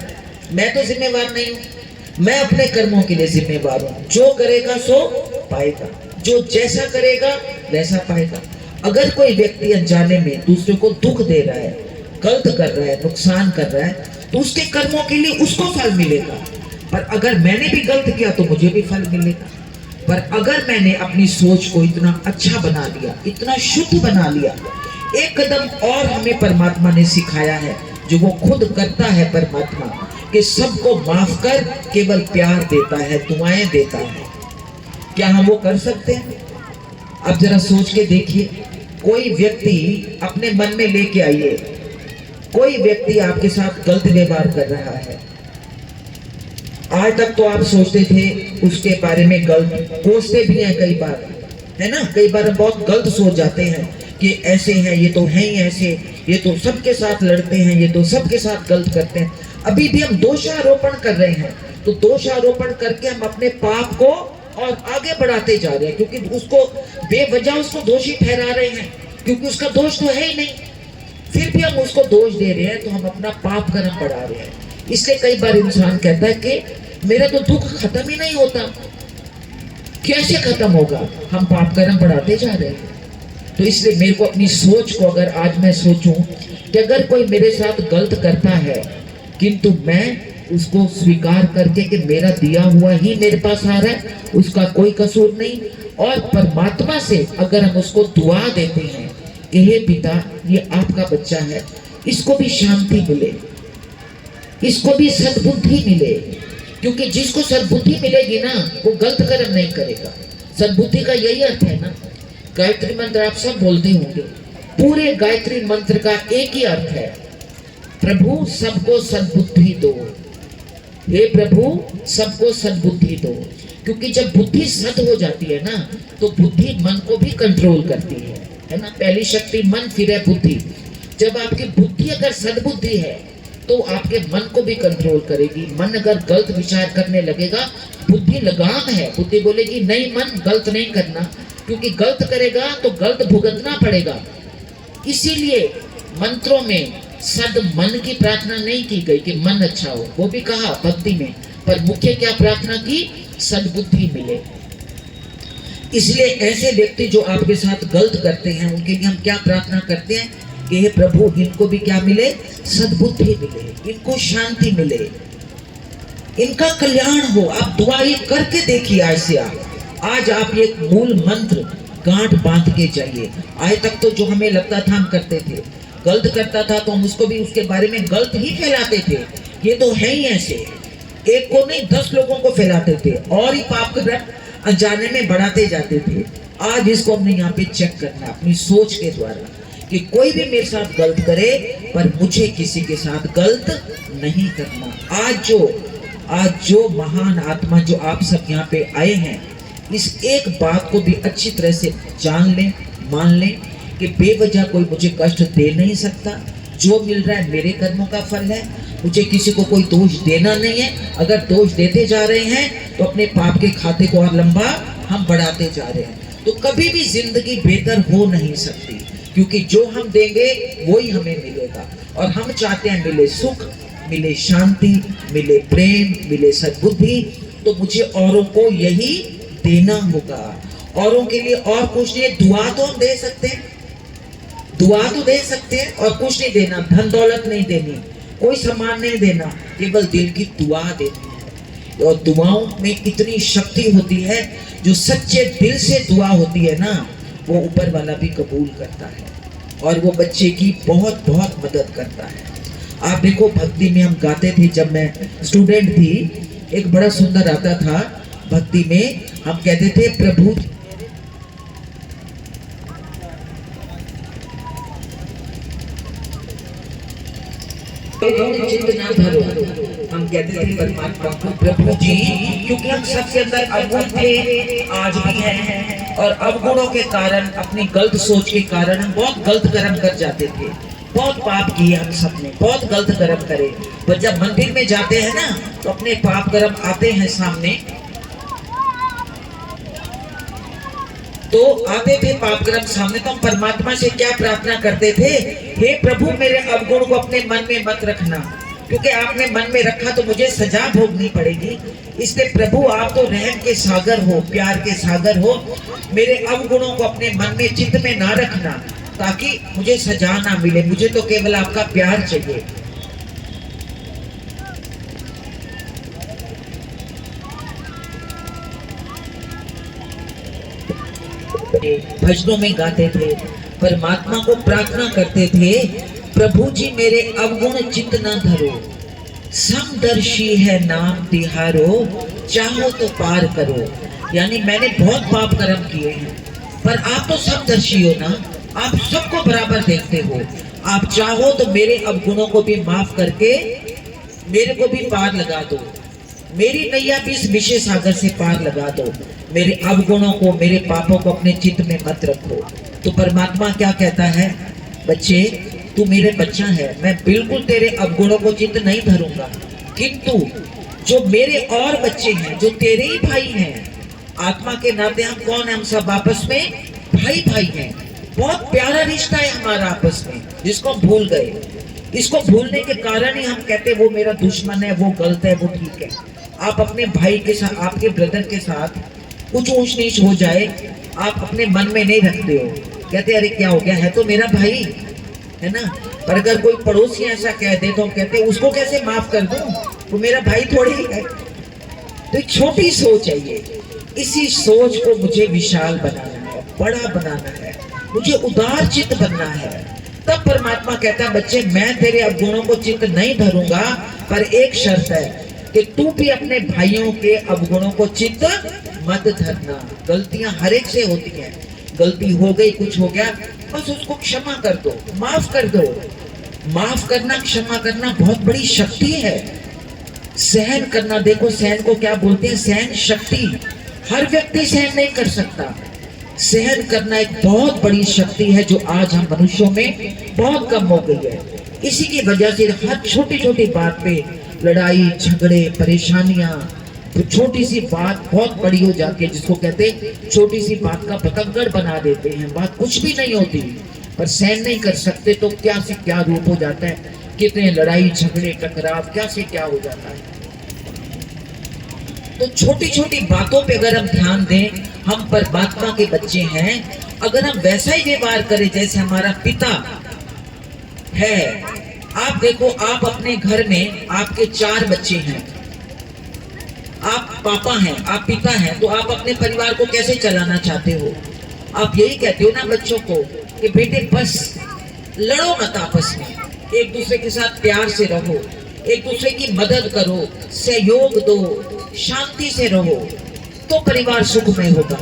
मैं तो जिम्मेवार नहीं हूँ। मैं अपने कर्मों के लिए जिम्मेवार हूँ, जो करेगा सो पाएगा, जो जैसा करेगा वैसा पाएगा। अगर कोई व्यक्ति अनजाने में दूसरे को दुख दे रहा है, गलत कर रहा है, नुकसान कर रहा है, तो उसके कर्मों के लिए उसको फल मिलेगा। पर अगर मैंने भी गलत किया तो मुझे भी फल मिलेगा। पर अगर मैंने अपनी सोच को इतना अच्छा बना लिया, इतना शुद्ध बना लिया, एक कदम और हमें परमात्मा ने सिखाया है जो वो खुद करता है परमात्मा, कि सबको माफ कर केवल प्यार देता है, दुआएं देता है। क्या हम वो कर सकते हैं? अब जरा सोच के देखिए, कोई व्यक्ति अपने मन में लेके आइए, कोई व्यक्ति आपके साथ गलत व्यवहार कर रहा है, आज तक तो आप सोचते थे उसके बारे में गलत, कोसते भी हैं कई बार, है ना, कई बार हम बहुत गलत सोच जाते हैं कि ऐसे हैं, ये तो हैं ही ऐसे, ये तो सबके साथ लड़ते हैं, ये तो सबके साथ गलत करते हैं। अभी भी हम दोषारोपण कर रहे हैं, तो दोषारोपण करके हम अपने पाप को और आगे बढ़ाते जा रहे हैं, क्योंकि उसको बेवजह उसको दोषी ठहरा रहे हैं, क्योंकि उसका दोष तो है ही नहीं, फिर भी हम उसको दोष दे रहे हैं, तो हम अपना पाप कर्म बढ़ा रहे हैं। इसलिए कई बार इंसान कहता है कि मेरा तो दुख खत्म ही नहीं होता। कैसे खत्म होगा? हम पाप कर्म बढ़ाते जा रहे हैं। तो इसलिए मेरे को अपनी सोच को, अगर आज मैं सोचूं कि अगर कोई मेरे साथ गलत करता है, किंतु मैं उसको स्वीकार करके कि मेरा दिया हुआ ही मेरे पास आ रहा है, उसका कोई कसूर नहीं, और परमात्मा से अगर हम उसको दुआ देते हैं कि हे पिता, ये आपका बच्चा है, इसको भी शांति मिले, इसको भी सद्बुद्धि मिले, क्योंकि जिसको सद्बुद्धि मिलेगी ना, वो गलत कर्म नहीं करेगा। सद्बुद्धि का यही अर्थ है ना। गायत्री मंत्र आप सब बोलते होंगे, पूरे गायत्री मंत्र का एक ही अर्थ है, प्रभु सबको सद्बुद्धि दो, हे प्रभु सबको सद्बुद्धि दो। क्योंकि जब बुद्धि सद हो जाती है ना, तो बुद्धि मन को भी कंट्रोल करती है ना। पहली शक्ति मन, फिर है बुद्धि। जब आपकी बुद्धि अगर सद्बुद्धि है तो आपके मन को भी कंट्रोल करेगी। मन अगर गलत विचार करने लगेगा, बुद्धि लगाम है, बुद्धि बोलेगी नहीं मन गलत नहीं करना, क्योंकि गलत करेगा तो गलत भुगतना पड़ेगा। इसीलिए मंत्रों में सद मन की प्रार्थना नहीं की गई कि मन अच्छा हो, वो भी कहा भक्ति में, पर मुख्य क्या प्रार्थना की? सद्बुद्धि मिले। इसलिए ऐसे व्यक्ति जो आपके साथ गलत करते हैं, उनके लिए हम क्या प्रार्थना करते हैं कि हे प्रभु, इनको भी क्या मिले? सद्बुद्धि मिले, इनको शांति मिले, इनका कल्याण हो। आप दुआ ये करके देखिए। आज आप ये मूल मंत्र गांठ बांध के जाइए। आज तक तो जो हमें लगता था हम करते थे, गलत करता था तो हम उसको भी उसके बारे में गलत ही फैलाते थे, ये तो है ही ऐसे, एक को नहीं 10 लोगों को फैलाते थे, और ही पाप का अनजाने में बढ़ाते जाते थे। आज इसको हमने यहाँ पे चेक करना अपनी सोच के द्वारा कि कोई भी मेरे साथ गलत करे, पर मुझे किसी के साथ गलत नहीं करना। आज जो महान आत्मा जो आप सब यहाँ पे आए हैं, इस एक बात को भी अच्छी तरह से जान लें, मान लें कि बेवजह कोई मुझे कष्ट दे नहीं सकता। जो मिल रहा है मेरे कर्मों का फल है, मुझे किसी को कोई दोष देना नहीं है। अगर दोष देते जा रहे हैं तो अपने पाप के खाते को और लंबा हम बढ़ाते जा रहे हैं। तो कभी भी जिंदगी बेहतर हो नहीं सकती, क्योंकि जो हम देंगे वही हमें मिलेगा। और हम चाहते हैं मिले सुख, मिले शांति, मिले प्रेम, मिले सद्बुद्धि। तो मुझे औरों को यही देना होगा, औरों के लिए और कुछ नहीं। दुआ तो हम दे सकते हैं, दुआ तो दे सकते हैं, और कुछ नहीं देना, धन दौलत नहीं देनी, कोई सामान नहीं देना, केवल दिल की दुआ देनी है। और दुआओं में इतनी शक्ति होती है, जो सच्चे दिल से दुआ होती है ना, वो ऊपर वाला भी कबूल करता है और वो बच्चे की बहुत बहुत मदद करता है। आप देखो, भक्ति में हम गाते थे, जब मैं स्टूडेंट थी, एक बड़ा सुंदर आता था भक्ति में, हम कहते थे प्रभु चित्त ना धरो। हम कहते थे परमात्मा को प्रभु जी, क्योंकि हम सबके अंदर अवगुण थे, आज भी हैं, और अवगुणों के कारण, अपनी गलत सोच के कारण हम बहुत गलत कर्म कर जाते थे, बहुत पाप किए हम सब ने, बहुत गलत कर्म करे। पर जब मंदिर में जाते हैं ना, तो अपने पाप कर्म आते हैं सामने, तो आते थे पाप कर्म सामने, तो हम परमात्मा से क्या प्रार्थना करते थे, हे प्रभु मेरे अवगुण को अपने मन में मत रखना, क्योंकि आपने मन में रखा तो मुझे सजा भोगनी पड़ेगी। इसलिए प्रभु आप तो रहम के सागर हो, प्यार के सागर हो, मेरे अवगुणों को अपने मन में, चित्त में ना रखना, ताकि मुझे सजा ना मिले, मुझे तो केवल आपका प्यार चाहिए। भजनों में गाते थे, परमात्मा को प्रार्थना करते थे, प्रभु जी मेरे अवगुण चित्त न धरो, समदर्शी है नाम तिहारो, चाहो तो पार करो। यानी मैंने बहुत पाप कर्म किए हैं, पर आप तो समदर्शी हो ना, आप सबको बराबर देखते हो, आप चाहो तो मेरे अवगुणों को भी माफ करके मेरे को भी पार लगा दो, मेरी नैया भी इस विषय सागर से पार लगा दो, मेरे अवगुणों को, मेरे पापों को अपने चित्त में मत रखो। तो परमात्मा क्या कहता है, बच्चे तू मेरे बच्चा है, मैं बिल्कुल तेरे अवगुणों को चित्त नहीं धरूंगा, किंतु जो मेरे और बच्चे हैं, जो तेरे ही भाई हैं, आत्मा के नाते हम कौन है, हम सब आपस में भाई भाई हैं, बहुत प्यारा रिश्ता है हमारा आपस में, जिसको हम भूल गए। इसको भूलने के कारण ही हम कहते वो मेरा दुश्मन है, वो गलत है, वो ठीक है। आप अपने भाई के साथ, आपके ब्रदर के साथ कुछ ऊंच नीच हो जाए, आप अपने मन में नहीं रखते हो, कहते अरे क्या हो गया, है तो मेरा भाई है ना। पर अगर कोई पड़ोसी ऐसा कह दे तो हम कहते उसको कैसे माफ कर दूं, वो मेरा भाई थोड़ी है। तो एक छोटी सोच है ये, इसी सोच को मुझे विशाल बनाना है, बड़ा बनाना है, मुझे उदार चित्त बनना है। तब परमात्मा कहता है बच्चे मैं तेरे अवगुणों को चित्त नहीं धरूंगा, पर एक शर्त है कि तू भी अपने भाइयों के अवगुणों को चित्त मत धरना। गलतियां हर एक से होती हैं, गलती हो गई, कुछ हो गया, बस उसको क्षमा कर दो, माफ कर दो। माफ करना, क्षमा करना बहुत बड़ी शक्ति है। सहन करना, देखो सहन को क्या बोलते हैं, सहन शक्ति। हर व्यक्ति सहन नहीं कर सकता। सहन करना एक बहुत बड़ी शक्ति है, जो आज हम मनुष्यों में बहुत कम हो गई है। इसी की वजह से हर छोटी छोटी बात पे लड़ाई झगड़े परेशानियां, तो छोटी सी बात बहुत बड़ी हो जाती है, जिसको कहते हैं छोटी सी बात का पतंगड़ बना देते हैं। बात कुछ भी नहीं होती, पर सहन नहीं कर सकते तो क्या से क्या रूप हो जाता है, कितने लड़ाई झगड़े टकराव क्या से क्या हो जाता है। तो छोटी छोटी बातों पे अगर हम ध्यान दें, हम परमात्मा के बच्चे हैं, अगर हम वैसा ही व्यवहार करें जैसे हमारा पिता है। आप देखो, आप अपने घर में आपके 4 बच्चे हैं, आप पापा हैं, आप पिता हैं, तो आप अपने परिवार को कैसे चलाना चाहते हो? आप यही कहते हो ना बच्चों को कि बेटे बस लड़ो मत, आपस में एक दूसरे के साथ प्यार से रहो, एक दूसरे की मदद करो, सहयोग दो, शांति से रहो, तो परिवार सुखमय होगा।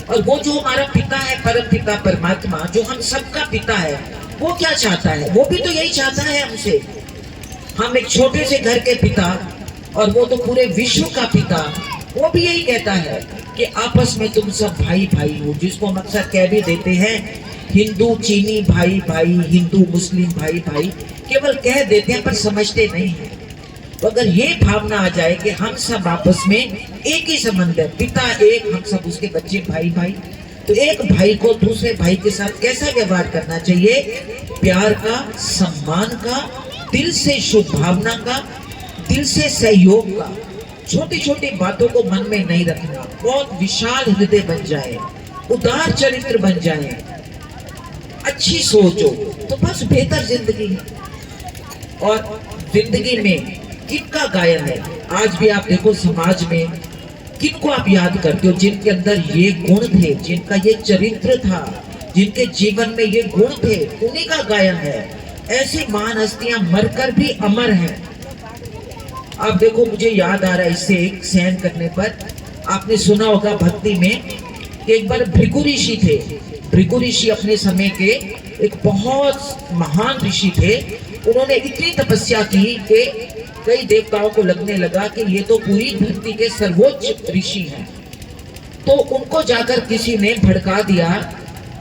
और वो जो हमारा पिता है, परम पिता परमात्मा, जो हम सबका पिता है, वो क्या चाहता है? वो भी तो यही चाहता है हमसे। हम एक छोटे से घर के पिता, और वो तो पूरे विश्व का पिता, वो भी यही कहता है कि आपस में तुम सब भाई भाई हो, जिसको हम अक्सर कह भी देते हैं हिंदू चीनी भाई भाई, हिंदू मुस्लिम भाई भाई, केवल कह देते हैं पर समझते नहीं है। तो अगर ये भावना आ जाए कि हम सब आपस में एक ही संबंध है, पिता एक, हम सब उसके बच्चे भाई भाई, तो एक भाई को दूसरे भाई के साथ कैसा व्यवहार करना चाहिए? प्यार का, सम्मान का, दिल से शुभ भावना का, दिल से सहयोग का। छोटी छोटी बातों को मन में नहीं रखना, बहुत विशाल हृदय बन जाए, उदार चरित्र बन जाए, अच्छी सोच हो, तो बस बेहतर जिंदगी है। और जिंदगी में किसका गायन है? आज भी आप देखो समाज में किनको आप याद करते हो जिनके अंदर ये गुण थे, जिनका ये चरित्र था, जिनके जीवन में ये गुण थे, उन्हीं का गायन है। ऐसी महान हस्तियां मरकर भी अमर हैं। आप देखो, मुझे याद आ रहा है इससे एक सहन करने पर, आपने सुना होगा भक्ति में कि एक बार भृगु ऋषि थे। भृगु ऋषि अपने समय के एक बहुत महान ऋषि थे। उन्होंने इतनी तपस्या की कि कई देवताओं को लगने लगा कि ये तो पूरी धरती के सर्वोच्च ऋषि हैं। तो उनको जाकर किसी ने भड़का दिया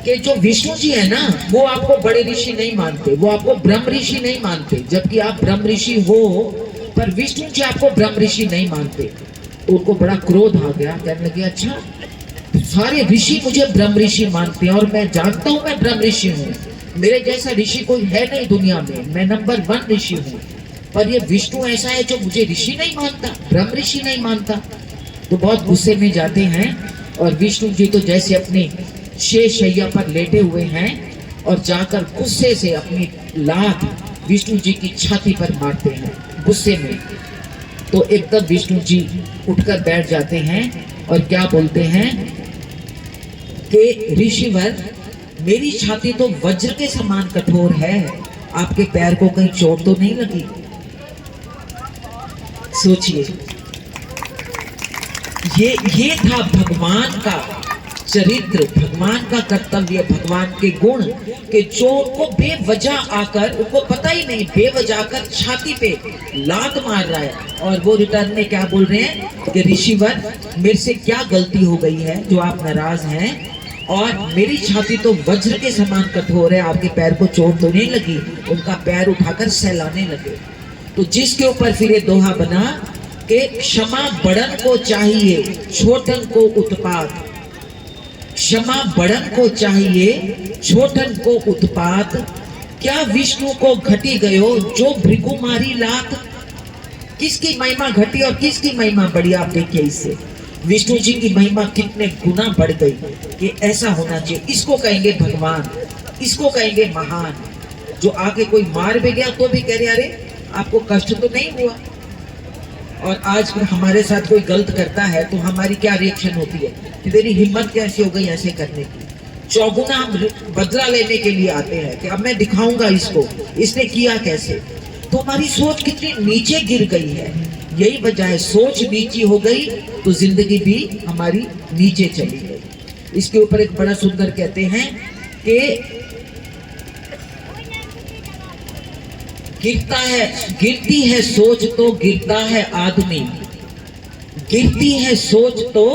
कि जो विष्णु जी है ना, वो आपको बड़े ऋषि नहीं मानते, वो आपको ब्रह्म ऋषि नहीं मानते, जबकि आप ब्रह्म ऋषि हो, पर विष्णु जी आपको ब्रह्म ऋषि नहीं मानते। तो उनको बड़ा क्रोध आ गया, कहने लगे अच्छा सारे ऋषि मुझे ब्रह्म ऋषि मानते हैं और मैं जानता हूं मैं ब्रह्म ऋषि हूँ, मेरे जैसा ऋषि कोई है नहीं दुनिया में, मैं नंबर 1 ऋषि हूँ, पर ये विष्णु ऐसा है जो मुझे ऋषि नहीं मानता, ब्रह्म ऋषि नहीं मानता। तो बहुत गुस्से में जाते हैं और विष्णु जी तो जैसे अपनी शेष शैया पर लेटे हुए हैं और जाकर गुस्से से अपनी लात विष्णु जी की छाती पर मारते हैं गुस्से में। तो एकदम विष्णु जी उठकर बैठ जाते हैं और क्या बोलते हैं कि ऋषिवर, मेरी छाती तो वज्र के समान कठोर है, आपके पैर को कहीं चोट तो नहीं लगी? सोचिए, ये था भगवान का चरित्र, भगवान का कर्तव्य, भगवान के गुण कि जो उनको बेवजह आकर, उनको पता ही नहीं, बेवजह आकर छाती पे लात मार रहा है और वो रिटर्न में क्या बोल रहे हैं कि ऋषिवर, मेरे से क्या गलती हो गई है जो आप नाराज हैं, और मेरी छाती तो वज्र के समान कठोर है, आपके पैर को चोट तो नहीं लगी? उनका पैर उठाकर सहलाने लगे। तो जिसके ऊपर फिर ये दोहा बना कि क्षमा बड़न को चाहिए, छोटन को उत्पात, क्षमा बड़न को चाहिए, छोटन को उत्पात, क्या विष्णु को घटी गयो जो भृगु मारी लात। किसकी महिमा घटी और किसकी महिमा बढ़ी, आप देखिए इससे। विष्णु जी की महिमा कितने गुना बढ़ गई कि ऐसा होना चाहिए। इसको कहेंगे भगवान, इसको कहेंगे महान। जो आगे कोई मार भी गया तो भी कह रहे अरे आपको कष्ट तो नहीं हुआ। और आज हमारे साथ कोई गलत करता है तो हमारी क्या रिएक्शन होती है कि तेरी हिम्मत कैसे हो गई ऐसे करने की। चौगुना हम बदला लेने के लिए आते हैं कि अब मैं दिखाऊंगा इसको, इसने किया कैसे। तो हमारी सोच कितनी नीचे गिर गई है। यही वजह है, सोच नीची हो गई तो जिंदगी भी हमारी नीचे चली गई। इसके ऊपर एक बड़ा सुंदर कहते हैं कि गिरती है सोच तो गिरता है आदमी, गिरती है सोच तो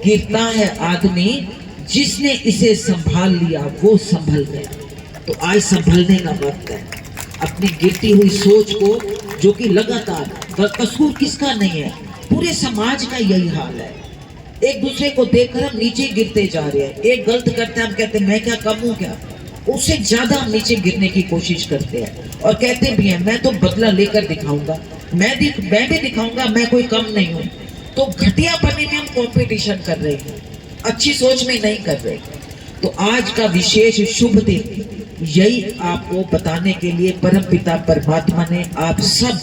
गिरता है आदमी, जिसने इसे संभाल लिया वो संभल गया। तो आज संभलने का वक्त है। अपनी गिरती हुई सोच को, जो कि लगातार, कसूर किसका नहीं है, पूरे समाज का यही हाल है। एक दूसरे को देखकर हम नीचे गिरते जा रहे हैं। एक गलत करते हैं, हम कहते हैं मैं क्या कम हूं क्या, उससे ज्यादा हम नीचे गिरने की कोशिश करते हैं और कहते भी हैं मैं तो बदला लेकर दिखाऊंगा, मैं भी दिखाऊंगा मैं कोई कम नहीं हूं। तो घटिया बनने में हम कंपटीशन कर रहे हैं, अच्छी सोच में नहीं कर रहे। तो आज का विशेष शुभ दिन यही आपको बताने के लिए परमपिता परमात्मा ने आप सब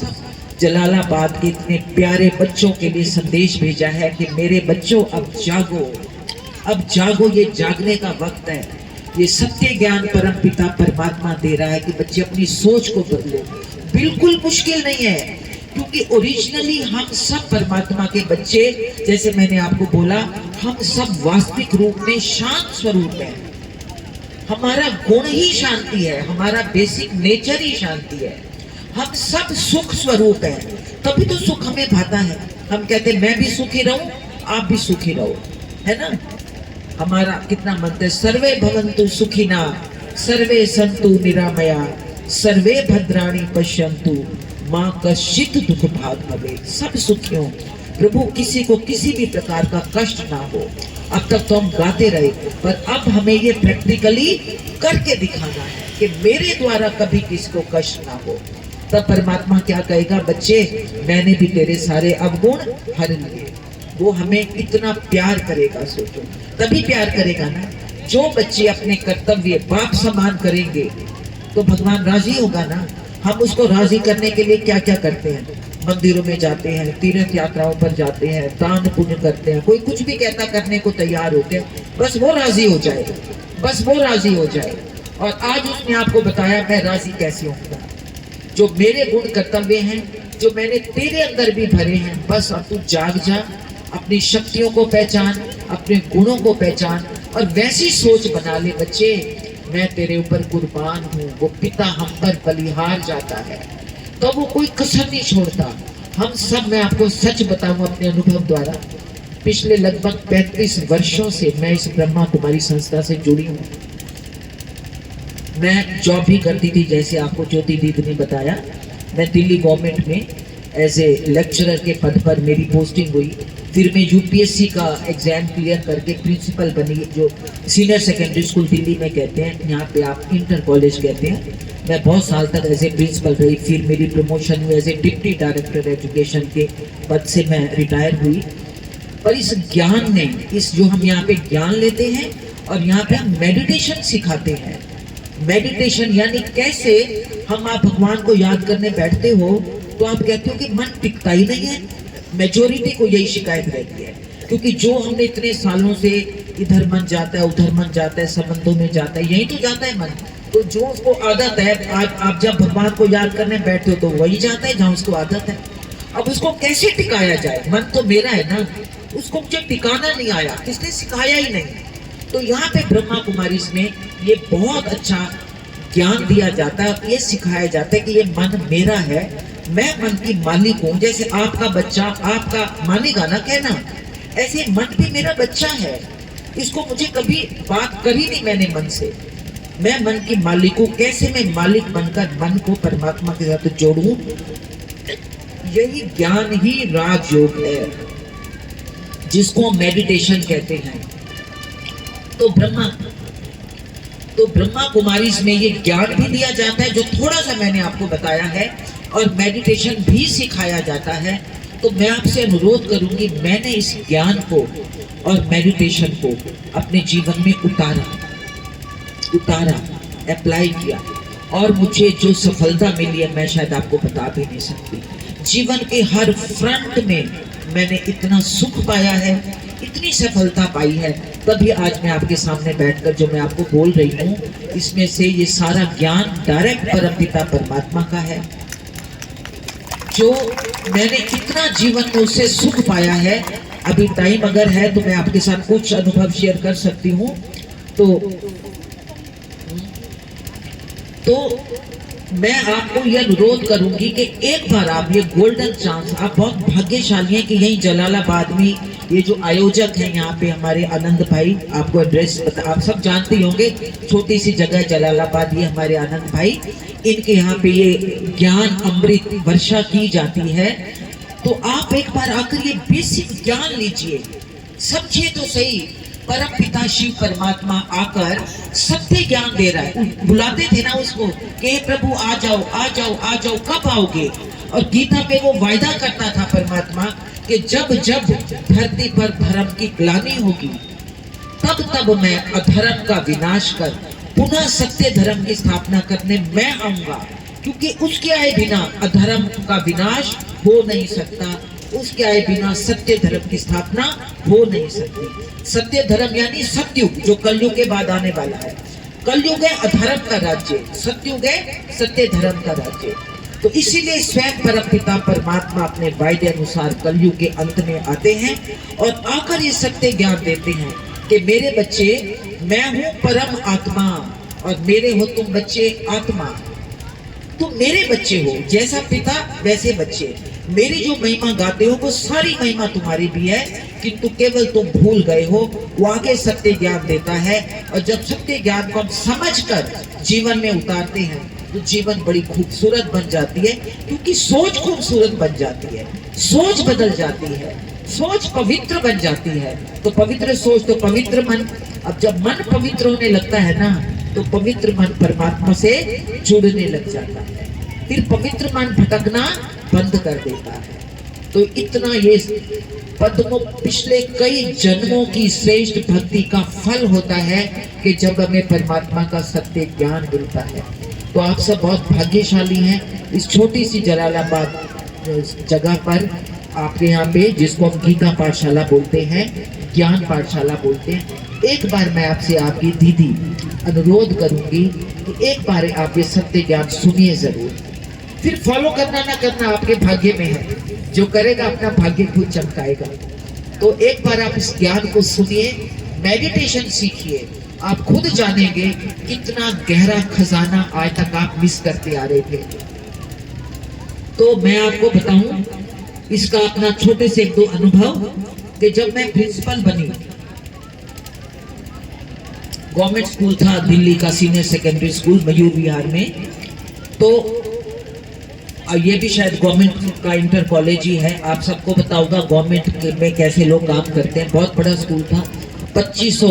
जलालाबाद के इतने प्यारे बच्चों के लिए संदेश भेजा है कि मेरे बच्चों अब जागो, अब जागो, ये जागने का वक्त है। ये सत्य ज्ञान परमपिता परमात्मा दे रहा है कि बच्चे अपनी सोच को बदलो। बिल्कुल मुश्किल नहीं है, क्योंकि ओरिजिनली हम सब परमात्मा के बच्चे, जैसे मैंने आपको बोला, हम सब वास्तविक रूप में शांत स्वरूप है। हमारा गुण ही शांति है, हमारा बेसिक नेचर ही शांति है। हम सब सुख स्वरूप है, तभी तो सुख हमें भाता है। हम कहते हैं मैं भी सुखी रहूं, आप भी सुखी रहो, है ना। हमारा कितना मंत्र है, सर्वे भवन्तु सुखिना, सर्वे सन्तु निरामया, सर्वे भद्राणि पश्यन्तु, मां कश्चित् दुख भाग भवेत्। सब सुखी हो प्रभु, किसी को किसी भी प्रकार का कष्ट ना हो। अब तक तो हम गाते रहे, पर अब हमें ये प्रैक्टिकली करके दिखाना है कि मेरे द्वारा कभी किसी को कष्ट ना हो। तब परमात्मा क्या कहेगा, बच्चे मैंने भी तेरे सारे अवगुण हर लिए। वो हमें कितना प्यार करेगा, सोचो। तभी प्यार करेगा ना, जो बच्चे अपने कर्तव्य बाप समान करेंगे तो भगवान राजी होगा ना। हम उसको राजी करने के लिए क्या क्या करते हैं, मंदिरों में जाते हैं, तीर्थ यात्राओं पर जाते हैं, दान पुण्य करते हैं, कोई कुछ भी कहता करने को तैयार होते हैं, बस वो राजी हो जाए, बस वो राजी हो जाए। और आज उसने आपको बताया मैं राजी कैसे होऊंगा, जो मेरे गुण कर्तव्य हैं, जो मैंने तेरे अंदर भी भरे हैं, बस अब तू जाग जा, अपनी शक्तियों को पहचान, अपने गुणों को पहचान और वैसी सोच बना ले बच्चे, मैं तेरे ऊपर कुर्बान हूँ। वो पिता हम पर बलिहार जाता है तो वो कोई कसर नहीं छोड़ता। हम सब, मैं आपको सच बताऊं अपने अनुभव द्वारा, पिछले लगभग 35 वर्षों से मैं इस ब्रह्मा कुमारी संस्था से जुड़ी हूँ। मैं जॉब भी करती थी, जैसे आपको ज्योति दीदी ने बताया, मैं दिल्ली गवर्नमेंट में एज ए लेक्चरर के पद पर मेरी पोस्टिंग हुई। फिर मैं यूपीएससी का एग्जाम क्लियर करके प्रिंसिपल बनी, जो सीनियर सेकेंडरी स्कूल दिल्ली में कहते हैं, यहाँ पे आप इंटर कॉलेज कहते हैं। मैं बहुत साल तक एज ए प्रिंसिपल रही, फिर मेरी प्रमोशन हुई as a deputy director education के पद से मैं रिटायर हुई। पर इस ज्ञान ने, इस जो हम यहाँ पे ज्ञान लेते हैं और यहाँ पे हम मेडिटेशन सिखाते हैं। मेडिटेशन यानी कैसे हम, आप भगवान को याद करने बैठते हो तो आप कहते हो कि मन टिकता ही नहीं है। मेजोरिटी को यही शिकायत रहती है, क्योंकि जो हमने इतने सालों से इधर मन जाता है, उधर मन जाता है, संबंधों में जाता है, यही तो जाता है मन। तो जो उसको आदत है, आप जब भगवान को याद करने बैठते हो तो वही जाता है जहाँ उसको आदत है। अब उसको कैसे टिकाया जाए? मन तो मेरा है ना, उसको मुझे टिकाना नहीं आया, किसने सिखाया ही नहीं। तो यहाँ पे ब्रह्मा कुमारी में ये बहुत अच्छा ज्ञान दिया जाता है, ये सिखाया जाता है कि ये मन मेरा है, मैं मन की मालिक हूँ। जैसे आपका बच्चा आपका मानेगा ना कहना, ऐसे मन भी मेरा बच्चा है, इसको मुझे कभी बात करी नहीं मैंने मन से, मैं मन की मालिक हूँ। कैसे मैं मालिक बनकर मन को परमात्मा के साथ जोड़ूं, यही ज्ञान ही राजयोग है, जिसको मेडिटेशन कहते हैं। तो ब्रह्मा कुमारी में ये ज्ञान भी दिया जाता है जो थोड़ा सा मैंने आपको बताया है, और मेडिटेशन भी सिखाया जाता है। तो मैं आपसे अनुरोध करूंगी, मैंने इस ज्ञान को और मेडिटेशन को अपने जीवन में उतारा, अप्लाई किया, और मुझे जो सफलता मिली है मैं शायद आपको बता भी नहीं सकती। जीवन के हर फ्रंट में मैंने इतना सुख पाया है, इतनी सफलता पाई है, तभी आज मैं आपके सामने बैठकर जो मैं आपको बोल रही हूँ, इसमें से ये सारा ज्ञान डायरेक्ट परमपिता परमात्मा का है, जो मैंने इतना जीवन में उससे सुख पाया है। अभी टाइम अगर है तो मैं आपके साथ कुछ अनुभव शेयर कर सकती हूँ। तो मैं आपको यह अनुरोध करूंगी कि एक बार आप, ये गोल्डन चांस, आप बहुत भाग्यशाली हैं कि यही जलालाबाद में ये जो आयोजक हैं यहाँ पे हमारे आनंद भाई, आपको एड्रेस आप सब जानते होंगे, छोटी सी जगह जलालाबाद, ये हमारे आनंद भाई, इनके यहाँ पे ये ज्ञान अमृत वर्षा की जाती है। तो आप एक बार आकर ये बेसिक ज्ञान लीजिए, समझिए तो सही। परम पिता शिव परमात्मा आकर सत्य ज्ञान दे रहा है। बुलाते थे ना उसको कि हे प्रभु आ जाओ आ जाओ आ जाओ, कब आओगे? और गीता पे वो वायदा करता था परमात्मा कि जब जब धरती पर धर्म की ग्लानि होगी, तब तब मैं अधर्म का विनाश कर पुनः सत्य धर्म की स्थापना करने मैं आऊंगा, क्योंकि उसके आए बिना अधर्म का विनाश हो नहीं सकता, उसके आए बिना सत्य धर्म की स्थापना हो नहीं सकती। सत्य धर्म यानी सत्युग, जो कलयुग के बाद आने वाला है। कलयुग है अधर्म का राज्य, सत्युग है सत्य धर्म का राज्य। तो इसीलिए स्वयं परमपिता परमात्मा अपने वायदे अनुसार कलयुग के अंत में आते हैं और आकर ये सत्य ज्ञान देते हैं कि मेरे बच्चे, मैं हूँ परम आत्मा और मेरे हो तुम बच्चे आत्मा। तुम मेरे बच्चे हो, जैसा पिता वैसे बच्चे। मेरी जो महिमा गाते हो वो सारी महिमा तुम्हारी भी है, किंतु केवल तुम भूल गए हो। वो आगे सत्य ज्ञान देता है, और जब सत्य ज्ञान को हम समझकर जीवन में उतारते हैं तो जीवन बड़ी खूबसूरत बन जाती है, क्योंकि सोच खूबसूरत बन जाती है, सोच बदल जाती है, सोच पवित्र बन जाती है। तो पवित्र सोच तो पवित्र मन। अब जब मन पवित्र होने लगता है ना, तो पवित्र मन परमात्मा से जुड़ने लग जाता है, फिर पवित्र मन भटकना बंद कर देता है। तो इतना ये पद्मों पिछले कई जन्मों की श्रेष्ठ भक्ति का फल होता है कि जब हमें परमात्मा का सत्य ज्ञान मिलता है। तो आप सब बहुत भाग्यशाली हैं। इस छोटी सी जलालाबाद जगह पर आपके यहाँ पे, जिसको हम गीता पाठशाला बोलते हैं, ज्ञान पाठशाला बोलते हैं, एक बार मैं आपसे, आपकी दीदी अनुरोध करूंगी कि एक बार आप ये सत्य ज्ञान सुनिए जरूर। फिर फॉलो करना ना करना आपके भाग्य में है, जो करेगा अपना भाग्य खुद चमकाएगा। तो एक बार आप इस ज्ञान को सुनिए, मेडिटेशन सीखिए, आप खुद जानेंगे कितना गहरा खजाना आज तक आप मिस करते आ रहे थे। तो मैं आपको बताऊं इसका अपना छोटे से एक दो अनुभव, कि जब मैं प्रिंसिपल बनी, गवर्नमेंट स्कूल था दिल्ली का, senior secondary school Mayur Vihar में, तो ये भी शायद गवर्नमेंट का इंटर कॉलेज ही है। आप सबको पता होगा गवर्नमेंट में कैसे लोग काम करते हैं। बहुत बड़ा स्कूल था, 2500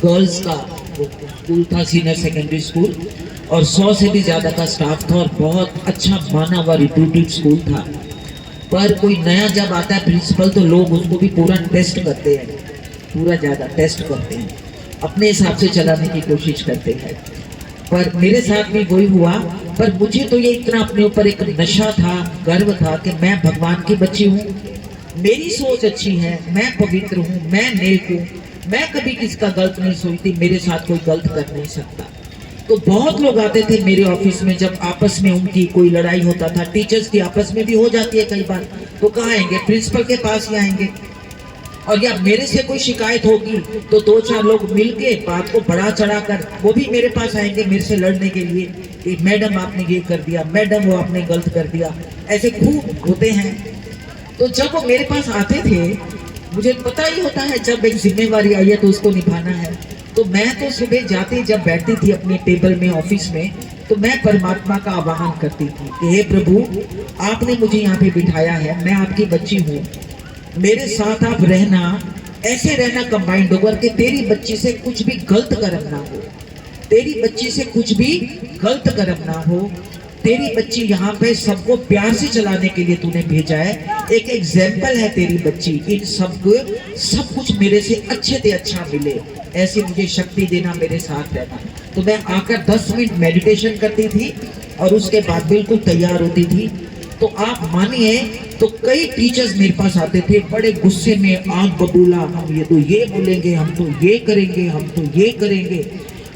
गर्ल्स का स्कूल था, सीनियर सेकेंडरी स्कूल, और 100 से भी ज़्यादा का स्टाफ था, और बहुत अच्छा माना हुआ रिप्यूटेड स्कूल था। पर कोई नया जब आता है प्रिंसिपल, तो लोग उसको भी पूरा टेस्ट करते हैं, पूरा ज़्यादा टेस्ट करते हैं, अपने हिसाब से चलाने की कोशिश करते हैं। पर मेरे साथ भी वही हुआ। पर मुझे तो ये इतना अपने ऊपर एक नशा था, गर्व था कि मैं भगवान की बच्ची हूँ, मेरी सोच अच्छी है, मैं पवित्र हूँ, मैं नेक हूँ, मैं कभी किसका गलत नहीं सोचती, मेरे साथ कोई गलत कर नहीं सकता। तो बहुत लोग आते थे मेरे ऑफिस में, जब आपस में उनकी कोई लड़ाई होता था, टीचर्स की आपस में भी हो जाती है कई बार, तो कहाँ आएंगे, प्रिंसिपल के पास ही आएंगे। और या मेरे से कोई शिकायत होगी तो 2-4 लोग मिलके बात को बढ़ा चढ़ा कर वो भी मेरे पास आएंगे मेरे से लड़ने के लिए, कि मैडम आपने ये कर दिया, मैडम वो आपने गलत कर दिया, ऐसे खूब होते हैं। तो जब वो मेरे पास आते थे, मुझे पता ही होता है जब एक जिम्मेवारी आई है तो उसको निभाना है। तो मैं तो सुबह जाते, जब बैठती थी अपने टेबल में ऑफिस में, तो मैं परमात्मा का आवाहन करती थी कि हे प्रभु, आपने मुझे यहाँ पे बिठाया है, मैं आपकी बच्ची हूँ, मेरे साथ आप रहना, ऐसे रहना कंबाइंड होकर कि तेरी बच्ची से कुछ भी गलत कर्म ना हो, तेरी बच्ची से कुछ भी गलत कर्म ना हो, तेरी बच्ची यहाँ पे सबको प्यार से चलाने के लिए तूने भेजा है, एक एग्जाम्पल है तेरी बच्ची, इन सबको सब कुछ मेरे से अच्छे से अच्छा मिले, ऐसी मुझे शक्ति देना, मेरे साथ रहना। तो मैं आकर 10 मिनट मेडिटेशन करती थी और उसके बाद बिल्कुल तैयार होती थी। तो आप मानिए, तो कई टीचर्स मेरे पास आते थे बड़े गुस्से में, आग बबूला, हम ये तो ये बोलेंगे, हम तो ये करेंगे, हम तो ये करेंगे।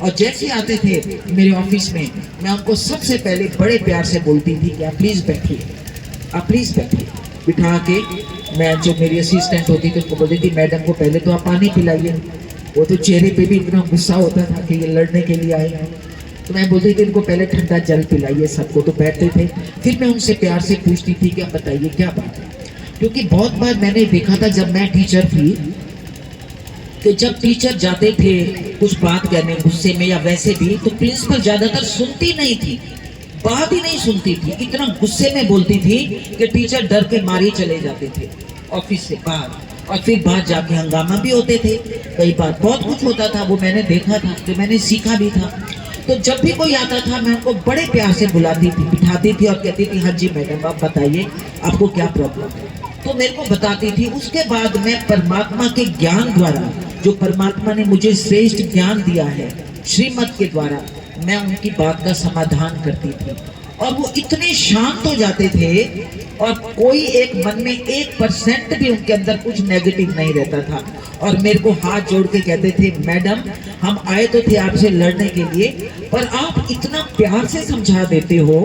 और जैसे आते थे मेरे ऑफिस में, मैं उनको सबसे पहले बड़े प्यार से बोलती थी कि आप प्लीज़ बैठिए, आप प्लीज़ बैठिए। बिठा के मैं, जो मेरी असिस्टेंट होती थी, उनको बोलती थी मैडम को पहले तो आप पानी पिलाइए। वो तो चेहरे पे भी इतना गुस्सा होता था कि ये लड़ने के लिए आए हैं। तो मैं बोलती थी इनको पहले ठंडा जल पिलाइए सबको। तो बैठते थे, फिर मैं उनसे प्यार से पूछती थी कि आप बताइए क्या बात है। क्योंकि बहुत बार मैंने देखा था जब मैं टीचर थी, कि जब टीचर जाते थे कुछ बात करने गुस्से में या वैसे भी, तो प्रिंसिपल ज्यादातर सुनती नहीं थी, बात ही नहीं सुनती थी, इतना गुस्से में बोलती थी कि टीचर डर के मारे चले जाते थे ऑफिस से बाहर। और फिर बाहर जाके हंगामा भी होते थे, कई बार बहुत कुछ होता था, वो मैंने देखा था, जो मैंने सीखा भी था। तो जब भी कोई आता था, मैं उनको बड़े प्यार से बुलाती थी, बिठाती थी और कहती थी हाँ जी मैडम आप बताइए आपको क्या प्रॉब्लम है। तो मेरे को बताती थी। उसके बाद मैं परमात्मा के ज्ञान द्वारा, जो परमात्मा ने मुझे श्रेष्ठ ज्ञान दिया है श्रीमत के द्वारा, मैं उनकी बात का समाधान करती थी और वो इतने शांत हो जाते थे और कोई एक मन में 1% भी उनके अंदर कुछ नेगेटिव नहीं रहता था। और मेरे को हाथ जोड़ के कहते थे मैडम हम आए तो थे आपसे लड़ने के लिए, पर आप इतना प्यार से समझा देते हो,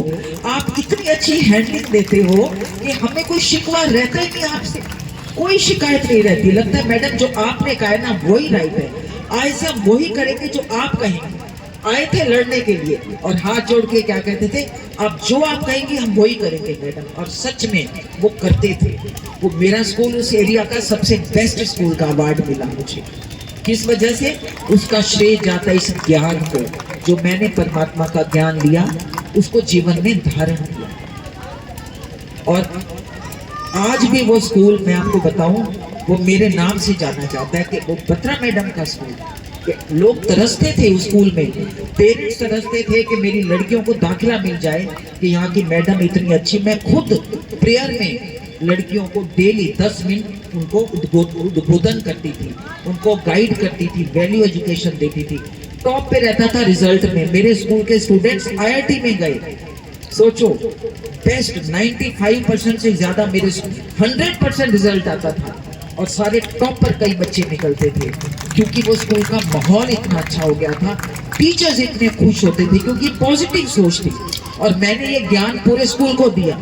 आप इतनी अच्छी हैंडलिंग देते हो कि हमें कोई शिकवा रहता ही नहीं, आपसे कोई शिकायत नहीं रहती। लगता है मैडम जो आपने कहा है ना वही राइट है, आज से हम वही करेंगे जो आप कहेंगे। आए थे लड़ने के लिए और हाथ जोड़ के क्या कहते थे, अब जो आप कहेंगे हम वही करेंगे मैडम। और सच में वो करते थे। वो मेरा स्कूल उस एरिया का सबसे बेस्ट स्कूल का अवार्ड मिला मुझे। किस वजह से? उसका श्रेय जाता है इस ज्ञान को, जो मैंने परमात्मा का ज्ञान लिया, उसको जीवन में धारण किया। और आज भी वो स्कूल, मैं आपको बताऊं, वो मेरे नाम से जाना जाता है कि वो बत्रा मैडम का स्कूल। लोग तरसते थे उस स्कूल में, पेरेंट्स तरसते थे कि मेरी लड़कियों को दाखिला मिल जाए कि यहाँ की मैडम इतनी अच्छी। मैं खुद प्रेयर में लड़कियों को डेली 10 मिनट उनको उद्बोधन करती थी, उनको गाइड करती थी, वैल्यू एजुकेशन देती थी। टॉप पे रहता था रिजल्ट में। मेरे स्कूल के स्टूडेंट्स IIT में गए, सोचो, बेस्ट 95% से ज्यादा मेरे 100% रिजल्ट आता था और सारे टॉप पर कई बच्चे निकलते थे, क्योंकि वो स्कूल का माहौल इतना अच्छा हो गया था, टीचर्स इतने खुश होते थे, क्योंकि पॉजिटिव सोच थी। और मैंने ये ज्ञान पूरे स्कूल को दिया।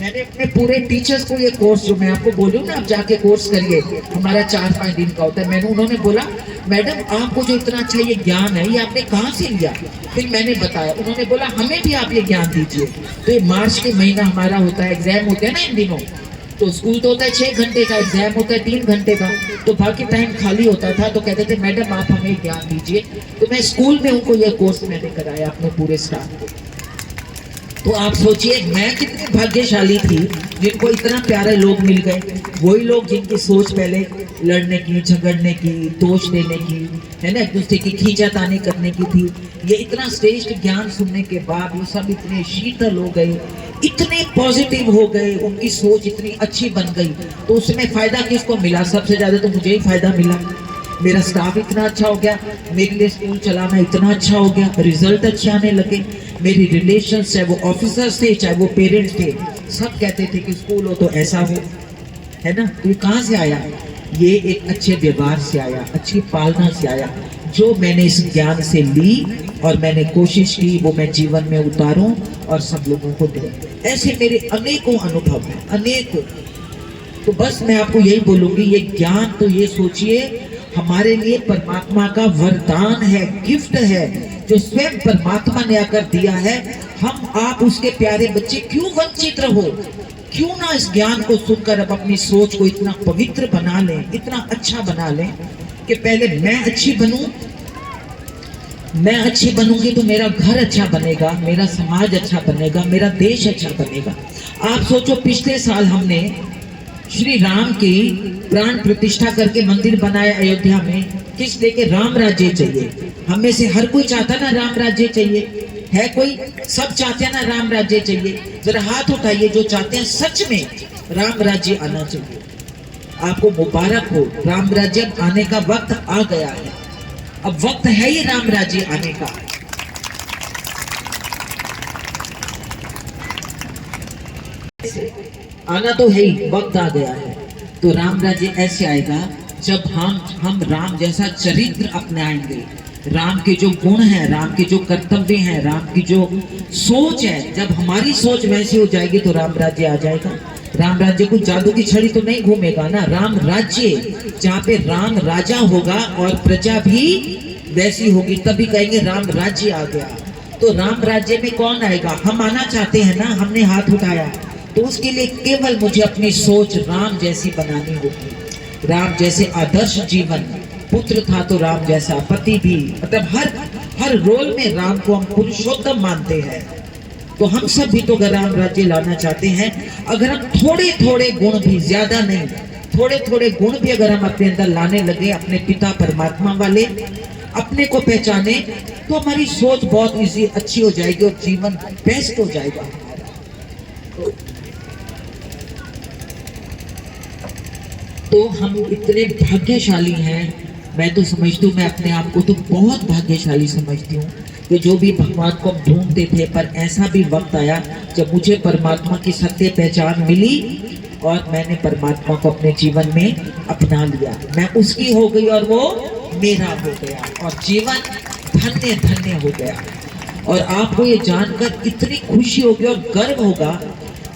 मैंने अपने पूरे टीचर्स को ये कोर्स, जो मैं आपको बोलूँ ना, आप जाके कोर्स करिए, हमारा 4-5 दिन का होता है। मैंने, उन्होंने बोला मैडम आपको जो इतना अच्छा ये ज्ञान है, ये आपने कहाँ से लिया? फिर मैंने बताया, उन्होंने बोला हमें भी आप ये ज्ञान दीजिए। तो ये मार्च के महीना हमारा होता है, एग्जाम होते हैं ना इन दिनों, तो स्कूल तो होता है 6 घंटे का, एग्जाम होता है 3 घंटे का, तो बाकी टाइम खाली होता था। तो कहते थे मैडम आप हमें ज्ञान दीजिए। तो मैं स्कूल में उनको ये कोर्स मैंने कराया अपने पूरे स्टाफ को। तो आप सोचिए मैं कितनी भाग्यशाली थी जिनको इतना प्यारे लोग मिल गए। वही लोग जिनकी सोच पहले लड़ने की, झगड़ने की, दोष देने की, है ना, एक दूसरे की खींचातानी करने की थी, ये इतना श्रेष्ठ ज्ञान सुनने के बाद वो सब इतने शीतल हो गए, इतने पॉजिटिव हो गए, उनकी सोच इतनी अच्छी बन गई। तो उसमें फायदा किसको मिला? सबसे ज्यादा तो मुझे ही फायदा मिला। मेरा स्टाफ इतना अच्छा हो गया, मेरे लिए स्कूल चलाना इतना अच्छा हो गया, रिजल्ट अच्छे आने लगे। मेरी रिलेशंस, चाहे वो ऑफिसर्स थे चाहे वो पेरेंट्स थे, सब कहते थे कि स्कूल हो तो ऐसा हो, है ना। तो ये कहाँ से आया? ये एक अच्छे व्यवहार से आया, अच्छी पालना से आया, जो मैंने इस ज्ञान से ली और मैंने कोशिश की वो मैं जीवन में उतारूं और सब लोगों को दूं। ऐसे मेरे अनेकों अनुभव हैं, अनेकों। तो बस मैं आपको यही बोलूंगी, ये ज्ञान तो ये सोचिए हमारे लिए परमात्मा का वरदान है, गिफ्ट है, जो स्वयं परमात्मा ने आकर दिया है। हम आप उसके प्यारे बच्चे क्यों वंचित रहो? क्यों ना इस ज्ञान को सुनकर अब अपनी सोच को इतना पवित्र बना लें, इतना अच्छा बना लें कि पहले मैं अच्छी बनूं, मैं अच्छी बनूंगी तो मेरा घर अच्छा बनेगा, मेरा समाज अच्छा बनेगा, मेरा देश अच्छा बनेगा। आप सोचो, पिछले साल हमने श्री राम की प्राण प्रतिष्ठा करके मंदिर बनाया अयोध्या में, किस लेके? राम राज्य चाहिए। हम में से हर कोई चाहता ना राम राज्य चाहिए? है कोई? सब चाहते हैं ना राम राज्य चाहिए? जरा हाथ उठाइए जो चाहते हैं सच में राम राज्य आना चाहिए। आपको मुबारक हो, राम राज्य आने का वक्त आ गया है। अब वक्त है ये राम राज्य आने का। आना तो है ही, वक्त आ गया है। तो राम राज्य ऐसे आएगा जब हम राम जैसा चरित्र अपनाएंगे, राम के जो गुण हैं, राम के जो कर्तव्य हैं, राम की जो सोच है, जब हमारी सोच वैसी हो जाएगी तो राम राज्य आ जाएगा। राम राज्य को जादू की छड़ी तो नहीं घूमेगा ना, राम राज्य जहाँ पे राम राजा होगा और प्रजा भी वैसी होगी, तभी कहेंगे राम राज्य आ गया। तो राम राज्य में कौन आएगा? हम आना चाहते हैं ना, हमने हाथ उठाया, तो उसके लिए केवल मुझे अपनी सोच राम जैसी बनानी होगी। राम जैसे आदर्श जीवन, पुत्र था तो राम जैसा पति भी, मतलब हर रोल में राम को हम पुरुषोत्तम मानते हैं। तो हम सब भी तो अगर राम राज्य लाना चाहते हैं, अगर हम थोड़े थोड़े गुण भी, ज्यादा नहीं, थोड़े थोड़े गुण भी अगर हम अपने अंदर लाने लगे, अपने पिता परमात्मा वाले, अपने को पहचाने, तो हमारी सोच बहुत इजी अच्छी हो जाएगी और जीवन बेस्ट हो जाएगा हमारा। तो हम इतने भाग्यशाली हैं। मैं तो समझती हूँ, मैं अपने आप को तो बहुत भाग्यशाली समझती हूँ कि जो भी भगवान को हम ढूंढते थे, पर ऐसा भी वक्त आया जब मुझे परमात्मा की सत्य पहचान मिली और मैंने परमात्मा को अपने जीवन में अपना लिया। मैं उसकी हो गई और वो मेरा हो गया और जीवन धन्य धन्य हो गया। और आपको ये जानकर इतनी खुशी होगी और गर्व होगा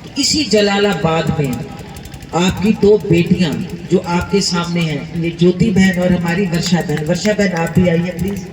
कि इसी जलालाबाद में आपकी 2 बेटियां जो आपके सामने हैं, ये ज्योति बहन और हमारी वर्षा बहन। वर्षा बहन आप भी आइए प्लीज।